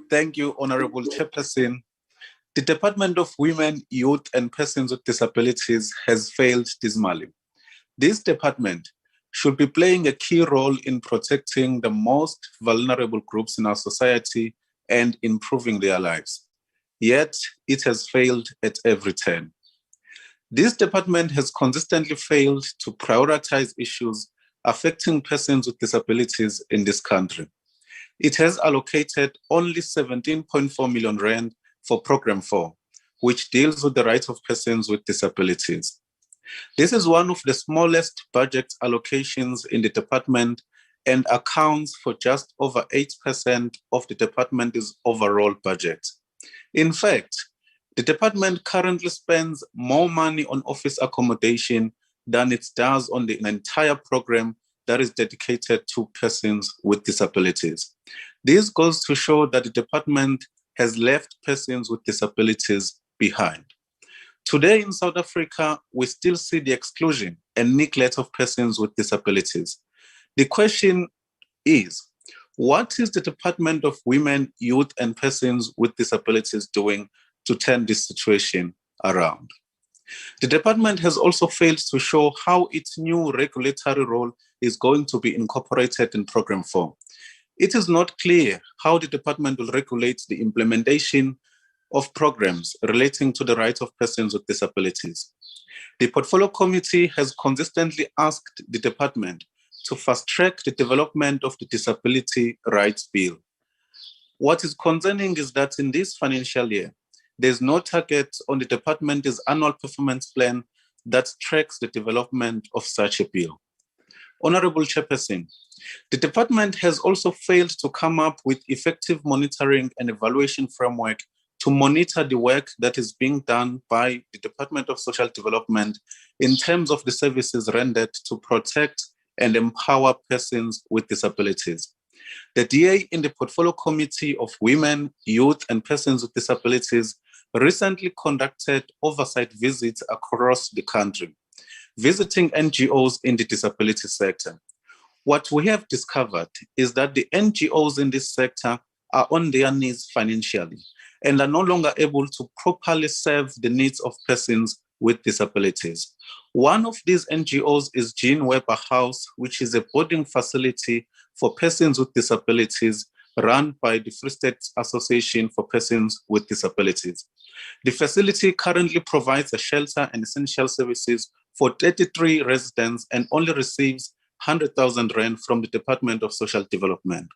Thank you, Honorable Chairperson. The Department of Women, Youth and Persons with Disabilities has failed dismally. This department should be playing a key role in protecting the most vulnerable groups in our society and improving their lives. Yet, it has failed at every turn. This department has consistently failed to prioritize issues affecting persons with disabilities in this country. It has allocated only 17.4 million rand for Program 4, which deals with the rights of persons with disabilities. This is one of the smallest budget allocations in the department and accounts for just over 8% of the department's overall budget. In fact, the department currently spends more money on office accommodation than it does on the entire program that is dedicated to persons with disabilities. This goes to show that the department has left persons with disabilities behind. Today in South Africa, we still see the exclusion and neglect of persons with disabilities. The question is, what is the Department of Women, Youth and Persons with Disabilities doing to turn this situation around? The department has also failed to show how its new regulatory role is going to be incorporated in Program 4. It is not clear how the department will regulate the implementation of programs relating to the rights of persons with disabilities. The Portfolio Committee has consistently asked the department to fast-track the development of the Disability Rights Bill. What is concerning is that in this financial year, there's no target on the department's annual performance plan that tracks the development of such a bill. Honorable Chairperson, the department has also failed to come up with effective monitoring and evaluation framework to monitor the work that is being done by the Department of Social Development in terms of the services rendered to protect and empower persons with disabilities. The DA in the Portfolio Committee of Women, Youth and Persons with Disabilities recently conducted oversight visits across the country, visiting NGOs in the disability sector. What we have discovered is that the NGOs in this sector are on their knees financially and are no longer able to properly serve the needs of persons with disabilities. One of these NGOs is Jean Weber House, which is a boarding facility for persons with disabilities run by the Free State Association for Persons with Disabilities. The facility currently provides a shelter and essential services for 33 residents and only receives 100,000 rand from the Department of Social Development.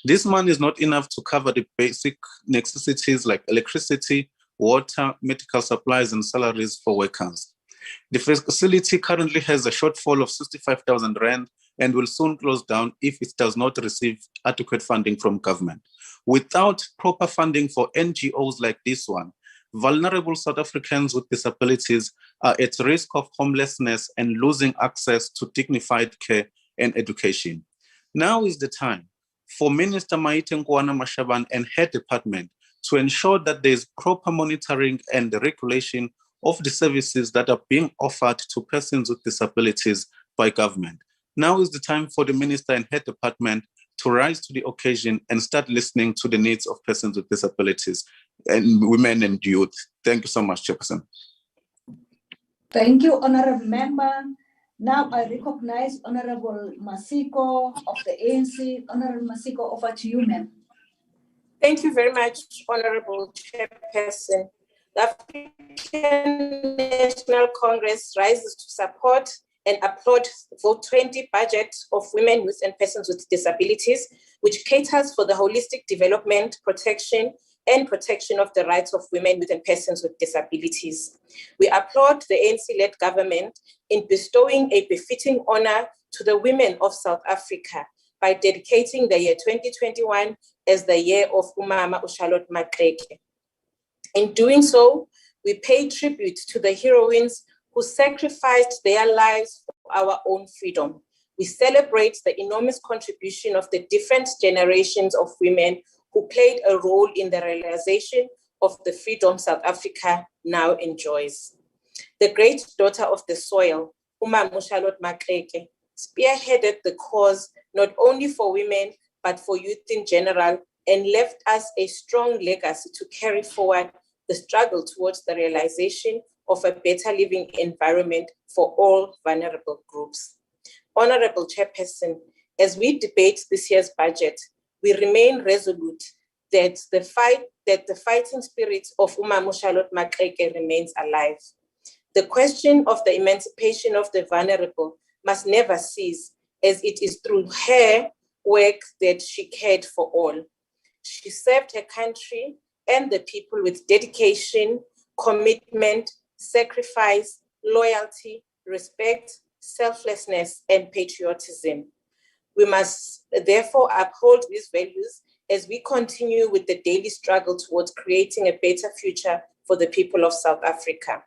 This money is not enough to cover the basic necessities like electricity, water, medical supplies, and salaries for workers. The facility currently has a shortfall of 65,000 rand and will soon close down if it does not receive adequate funding from government. Without proper funding for NGOs like this one, vulnerable South Africans with disabilities are at risk of homelessness and losing access to dignified care and education. Now is the time for Minister Maite Nkoana Mashaban and her department to ensure that there is proper monitoring and regulation of the services that are being offered to persons with disabilities by government. Now is the time for the minister and her department to rise to the occasion and start listening to the needs of persons with disabilities and women and youth. Thank you so much, Chairperson. Thank you, Honorable Member. Now I recognize Honorable Masiko of the ANC. Honorable Masiko, over to you, ma'am. Thank you very much, Honorable Chairperson. The African National Congress rises to support and applaud Vote 20 budget of women, youth, and persons with disabilities, which caters for the holistic development, protection, and protection of the rights of women, youth, and persons with disabilities. We applaud the ANC-led government in bestowing a befitting honor to the women of South Africa by dedicating the year 2021 as the year of Umama uCharlotte Maxeke. In doing so, we pay tribute to the heroines who sacrificed their lives for our own freedom. We celebrate the enormous contribution of the different generations of women who played a role in the realization of the freedom South Africa now enjoys. The great daughter of the soil, Umama uCharlotte Maxeke, spearheaded the cause not only for women, but for youth in general, and left us a strong legacy to carry forward the struggle towards the realization of a better living environment for all vulnerable groups. Honorable Chairperson, as we debate this year's budget, we remain resolute that the fighting spirit of Umama uCharlotte Maxeke remains alive. The question of the emancipation of the vulnerable must never cease, as it is through her work that she cared for all. She served her country and the people with dedication, commitment, sacrifice, loyalty, respect, selflessness, and patriotism. We must therefore uphold these values as we continue with the daily struggle towards creating a better future for the people of South Africa.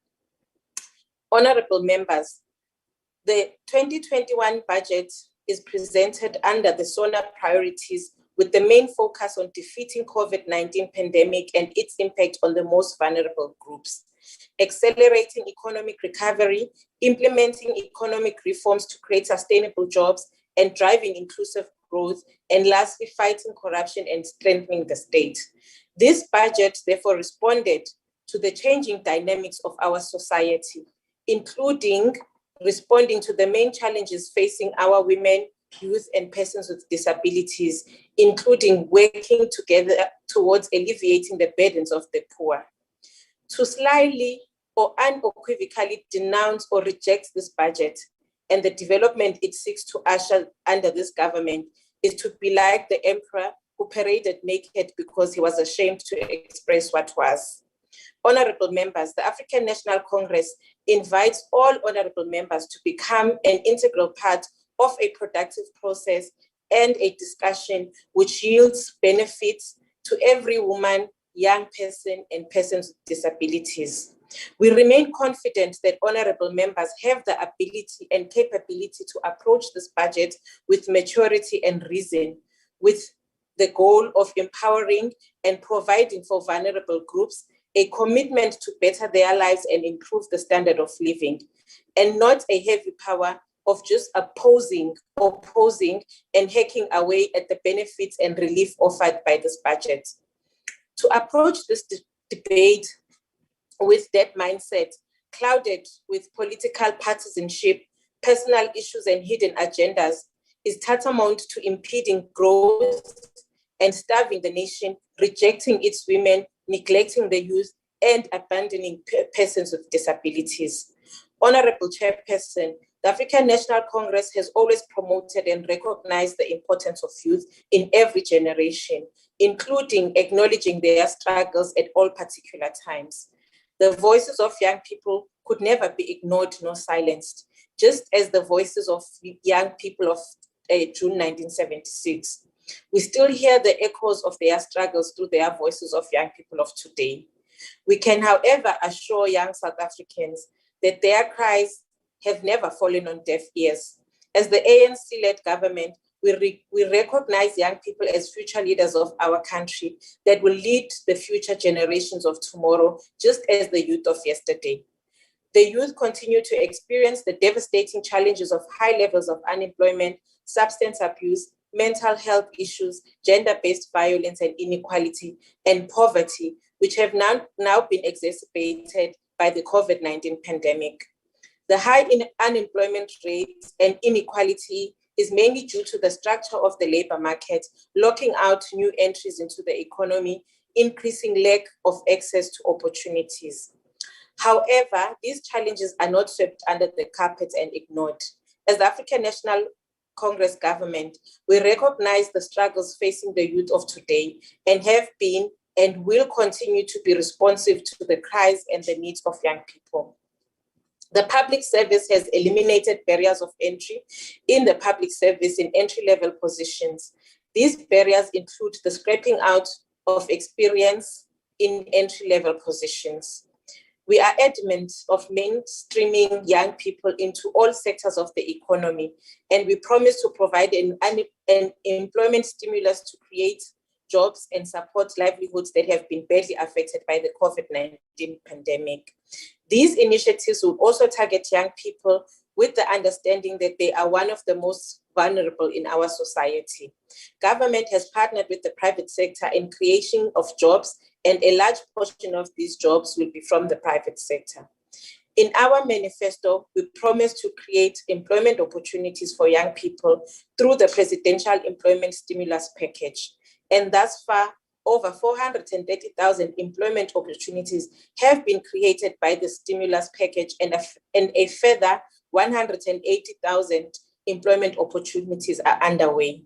Honorable members, the 2021 budget is presented under the SONA priorities with the main focus on defeating COVID-19 pandemic and its impact on the most vulnerable groups, accelerating economic recovery, implementing economic reforms to create sustainable jobs, and driving inclusive growth, and lastly, fighting corruption and strengthening the state. This budget therefore responded to the changing dynamics of our society, including responding to the main challenges facing our women, youth, and persons with disabilities, including working together towards alleviating the burdens of the poor. To slyly or unequivocally denounce or reject this budget and the development it seeks to usher under this government is to be like the emperor who paraded naked because he was ashamed to express what was. Honorable members, the African National Congress invites all honorable members to become an integral part of a productive process and a discussion which yields benefits to every woman, young person, and persons with disabilities. We remain confident that honorable members have the ability and capability to approach this budget with maturity and reason, with the goal of empowering and providing for vulnerable groups a commitment to better their lives and improve the standard of living, and not a heavy power of just opposing, and hacking away at the benefits and relief offered by this budget. To approach this debate with that mindset, clouded with political partisanship, personal issues, and hidden agendas, is tantamount to impeding growth and starving the nation, rejecting its women, neglecting the youth, and abandoning persons with disabilities. Honorable Chairperson, the African National Congress has always promoted and recognized the importance of youth in every generation, including acknowledging their struggles at all particular times. The voices of young people could never be ignored nor silenced, just as the voices of young people of June 1976. We still hear the echoes of their struggles through their voices of young people of today. We can, however, assure young South Africans that their cries have never fallen on deaf ears. As the ANC-led government, we recognize young people as future leaders of our country that will lead the future generations of tomorrow, just as the youth of yesterday. The youth continue to experience the devastating challenges of high levels of unemployment, substance abuse, mental health issues, gender-based violence and inequality, and poverty, which have now been exacerbated by the COVID-19 pandemic. The high unemployment rate and inequality is mainly due to the structure of the labor market, locking out new entries into the economy, increasing lack of access to opportunities. However, these challenges are not swept under the carpet and ignored. As the African National Congress government, we recognize the struggles facing the youth of today and have been and will continue to be responsive to the cries and the needs of young people. The public service has eliminated barriers of entry in the public service in entry-level positions. These barriers include the scraping out of experience in entry-level positions. We are adamant of mainstreaming young people into all sectors of the economy, and we promise to provide an employment stimulus to create jobs and support livelihoods that have been badly affected by the COVID-19 pandemic. These initiatives will also target young people with the understanding that they are one of the most vulnerable in our society. Government has partnered with the private sector in creation of jobs, and a large portion of these jobs will be from the private sector. In our manifesto, we promise to create employment opportunities for young people through the Presidential Employment Stimulus Package. And thus far, over 430,000 employment opportunities have been created by the stimulus package, and a further 180,000 employment opportunities are underway.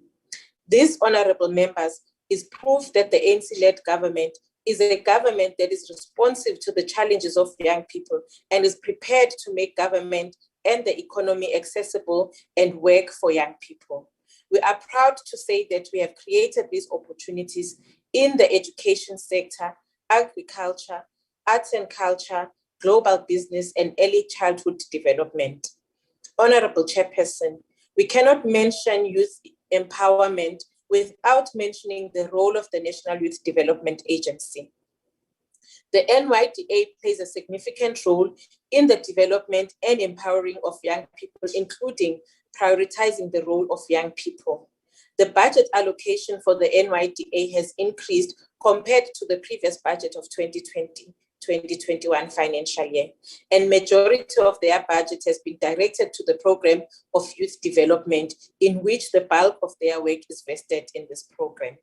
This, honorable members, is proof that the ANC-led government is a government that is responsive to the challenges of young people and is prepared to make government and the economy accessible and work for young people. We are proud to say that we have created these opportunities in the education sector, agriculture, arts and culture, global business, and early childhood development. Honorable Chairperson, we cannot mention youth empowerment without mentioning the role of the National Youth Development Agency. The NYDA plays a significant role in the development and empowering of young people, including prioritizing the role of young people. The budget allocation for the NYDA has increased compared to the previous budget of 2020-2021 financial year, and majority of their budget has been directed to the program of youth development, in which the bulk of their work is vested in this program.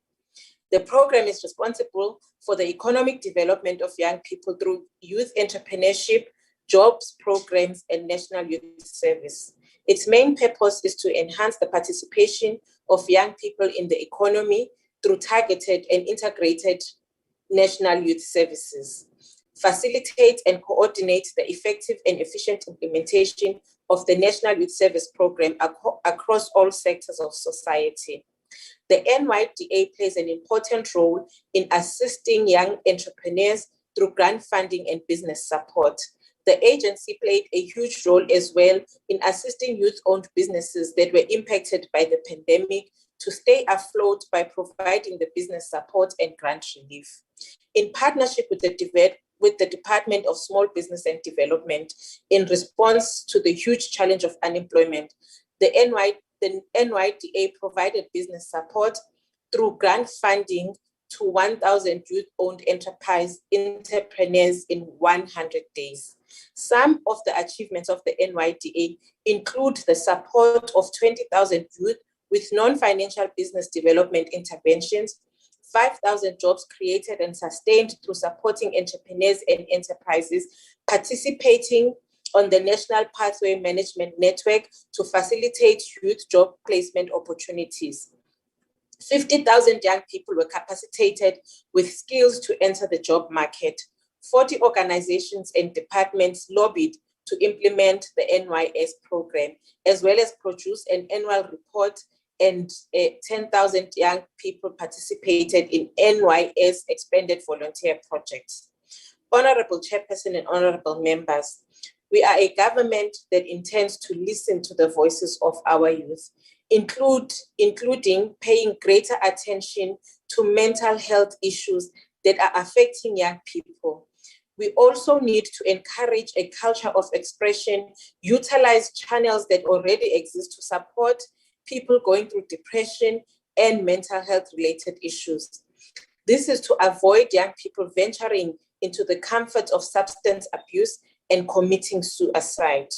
The program is responsible for the economic development of young people through youth entrepreneurship, jobs programs, and national youth service. Its main purpose is to enhance the participation of young people in the economy through targeted and integrated national youth services, facilitate and coordinate the effective and efficient implementation of the National Youth Service Program across all sectors of society. The NYDA plays an important role in assisting young entrepreneurs through grant funding and business support. The agency played a huge role as well in assisting youth-owned businesses that were impacted by the pandemic to stay afloat by providing the business support and grant relief. In partnership with the Department of Small Business and Development, in response to the huge challenge of unemployment, the NYDA provided business support through grant funding to 1,000 youth-owned entrepreneurs in 100 days. Some of the achievements of the NYDA include the support of 20,000 youth with non-financial business development interventions, 5,000 jobs created and sustained through supporting entrepreneurs and enterprises participating on the National Pathway Management Network to facilitate youth job placement opportunities. 50,000 young people were capacitated with skills to enter the job market. 40 organizations and departments lobbied to implement the NYS program, as well as produce an annual report, and 10,000 young people participated in NYS expanded volunteer projects. Honorable Chairperson and honorable members, we are a government that intends to listen to the voices of our youth, including paying greater attention to mental health issues that are affecting young people. We also need to encourage a culture of expression, utilize channels that already exist to support people going through depression and mental health related issues. This is to avoid young people venturing into the comfort of substance abuse and committing suicide.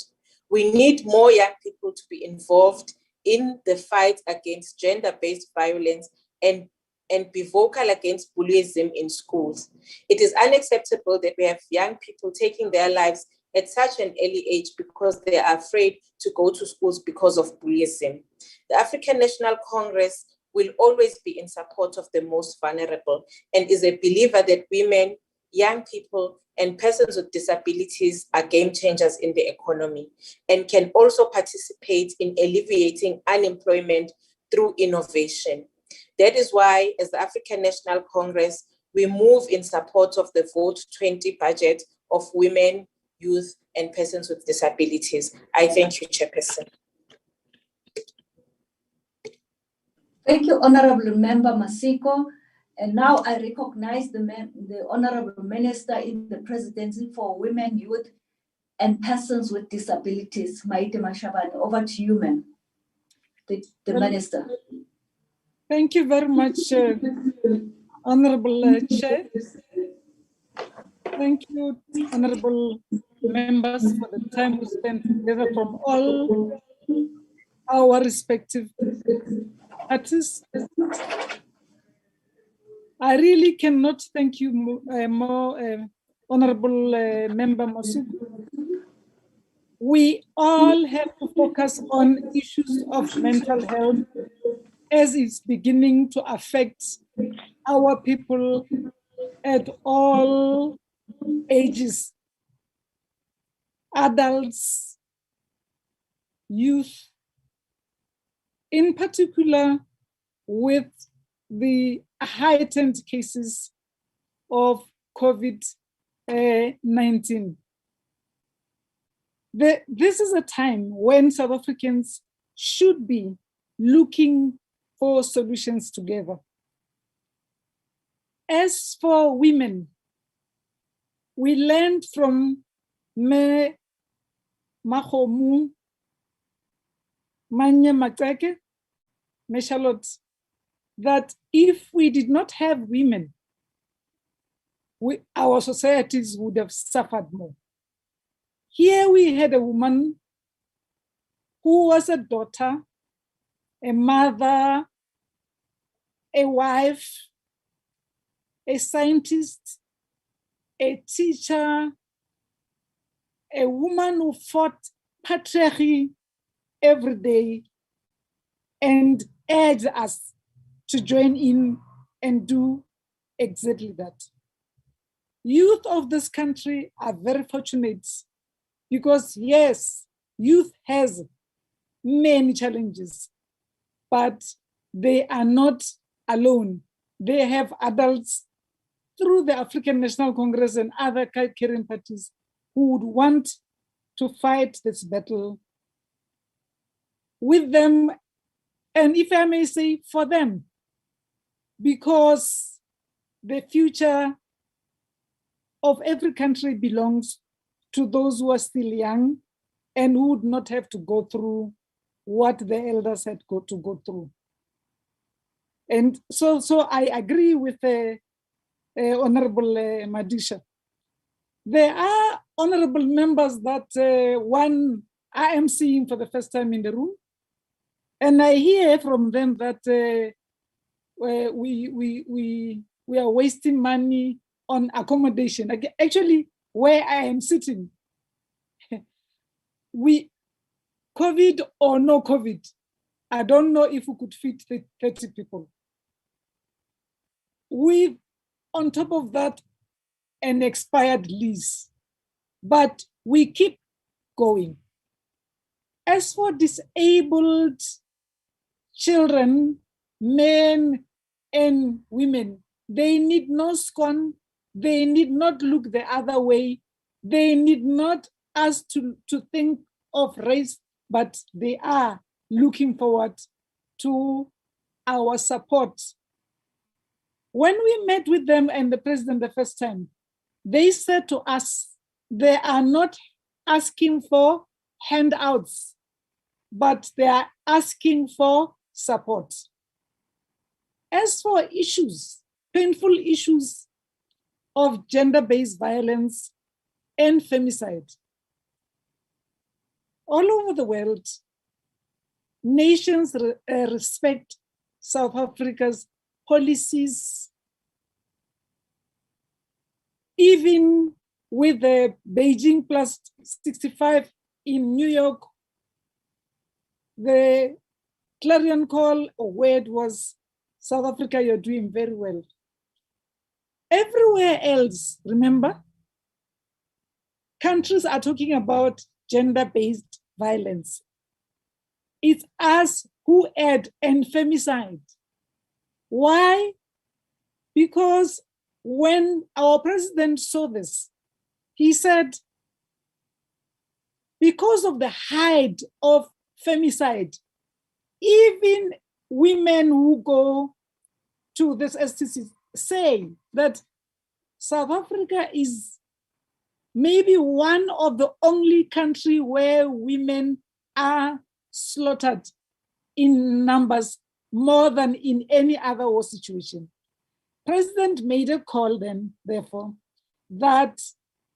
We need more young people to be involved in the fight against gender-based violence and and be vocal against bullyism in schools. It is unacceptable that we have young people taking their lives at such an early age because they are afraid to go to schools because of bullyism. The African National Congress will always be in support of the most vulnerable and is a believer that women, young people, and persons with disabilities are game changers in the economy and can also participate in alleviating unemployment through innovation. That is why, as the African National Congress, we move in support of the Vote 20 budget of women, youth, and persons with disabilities. I thank you, Chairperson. Thank you, Honorable Member Masiko. And now I recognize the Honorable Minister in the Presidency for Women, Youth, and Persons with Disabilities, Maite Mashabane. Over to you, ma'am, the Minister. Thank you very much, Honorable Chair. Thank you, Honorable members, for the time we spent together from all our respective parties. I really cannot thank you more, Honorable Member Masuku. We all have to focus on issues of mental health as it's beginning to affect our people at all ages, adults, youth, in particular with the heightened cases of COVID-19. This is a time when South Africans should be looking for solutions together. As for women, we learned from Me Mahomu, Manye Mateke, Me Charlotte, that if we did not have women, our societies would have suffered more. Here we had a woman who was a daughter, a mother, a wife, a scientist, a teacher, a woman who fought patriarchy every day and urged us to join in and do exactly that. Youth of this country are very fortunate because yes, youth has many challenges, but they are not alone. They have adults through the African National Congress and other card-carrying parties who would want to fight this battle with them, and if I may say, for them, because the future of every country belongs to those who are still young and who would not have to go through what the elders had to go through. And so I agree with Honorable Madisha. There are honorable members that one I am seeing for the first time in the room, and I hear from them that we are wasting money on accommodation. Actually, where I am sitting, COVID or no COVID, I don't know if we could fit 30 people. With, on top of that, an expired lease, but we keep going. As for disabled children, men and women, they need no scorn, they need not look the other way, they need not us to think of race, but they are looking forward to our support. When we met with them and the president the first time, they said to us, they are not asking for handouts, but they are asking for support. As for issues, painful issues of gender-based violence and femicide, all over the world, nations respect South Africa's policies, even with the Beijing plus 65 in New York, the clarion call or word was, South Africa, you're doing very well. Everywhere else, remember, countries are talking about gender-based violence. It's us who add femicide. Why? Because when our president saw this, he said, because of the height of femicide, even women who go to this STC say that South Africa is maybe one of the only country where women are slaughtered in numbers more than in any other war situation. President made a call then, therefore, that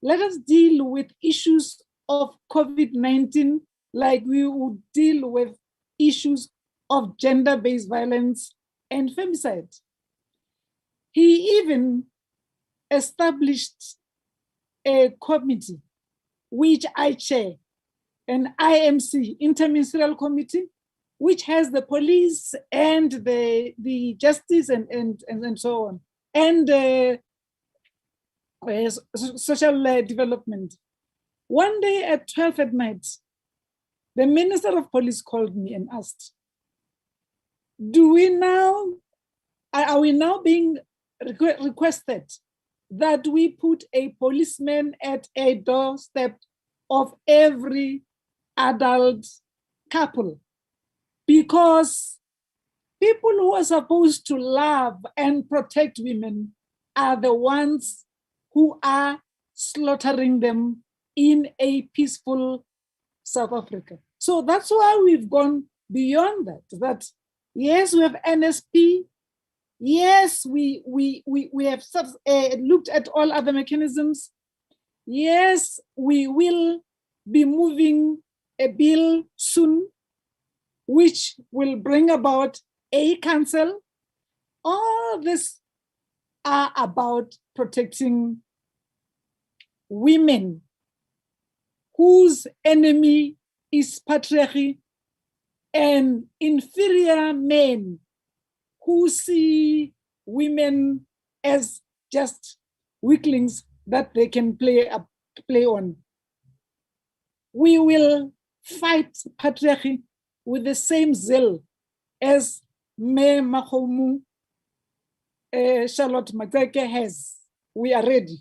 let us deal with issues of COVID-19 like we would deal with issues of gender-based violence and femicide. He even established a committee, which I chair, an IMC, Interministerial Committee, which has the police and the justice and so on, and social development. One day at 12 at night, the Minister of Police called me and asked, are we now being requested that we put a policeman at a doorstep of every adult couple? Because people who are supposed to love and protect women are the ones who are slaughtering them in a peaceful South Africa. So that's why we've gone beyond that yes, we have NSP. Yes, we have looked at all other mechanisms. Yes, we will be moving a bill soon, which will bring about a council. All this are about protecting women whose enemy is patriarchy and inferior men who see women as just weaklings that they can play on. We will fight patriarchy with the same zeal as Me Mahomu Charlotte Maxeke has. We are ready.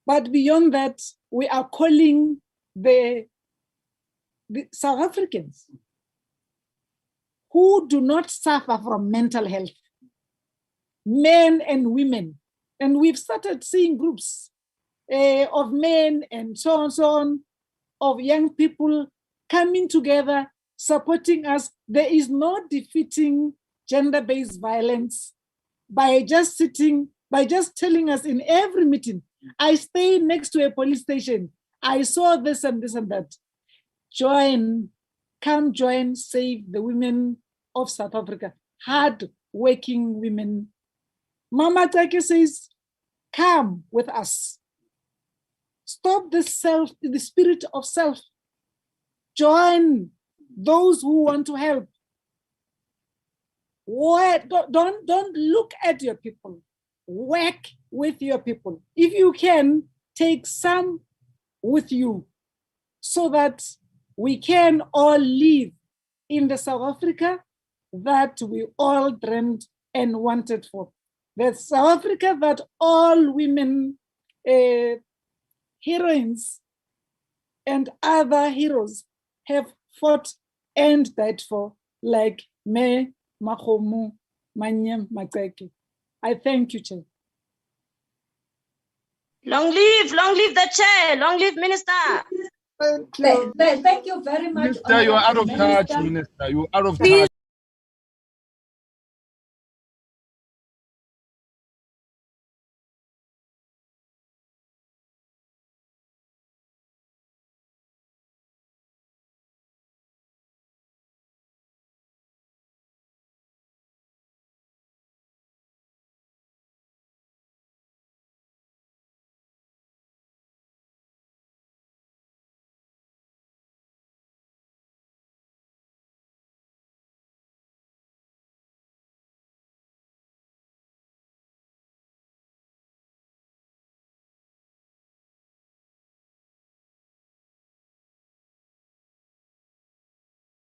But beyond that, we are calling the South Africans who do not suffer from mental health, men and women. And we've started seeing groups of men and so on, of young people coming together, supporting us. There is no defeating gender-based violence by just telling us in every meeting, I stay next to a police station, I saw this and this and that. Come join, save the women of South Africa, hard-working women. Mama Take says, come with us. Stop the spirit of self. Join those who want to help. Don't look at your people. Work with your people. If you can, take some with you so that we can all live in the South Africa that we all dreamed and wanted for. The South Africa that all women heroines and other heroes have fought and died for, like Me Mahomu Manyem Maxeke. I thank you, Chair. Long live the chair, long live Minister. Thank you very much. Minister, you are out of touch, Minister. You are out of touch.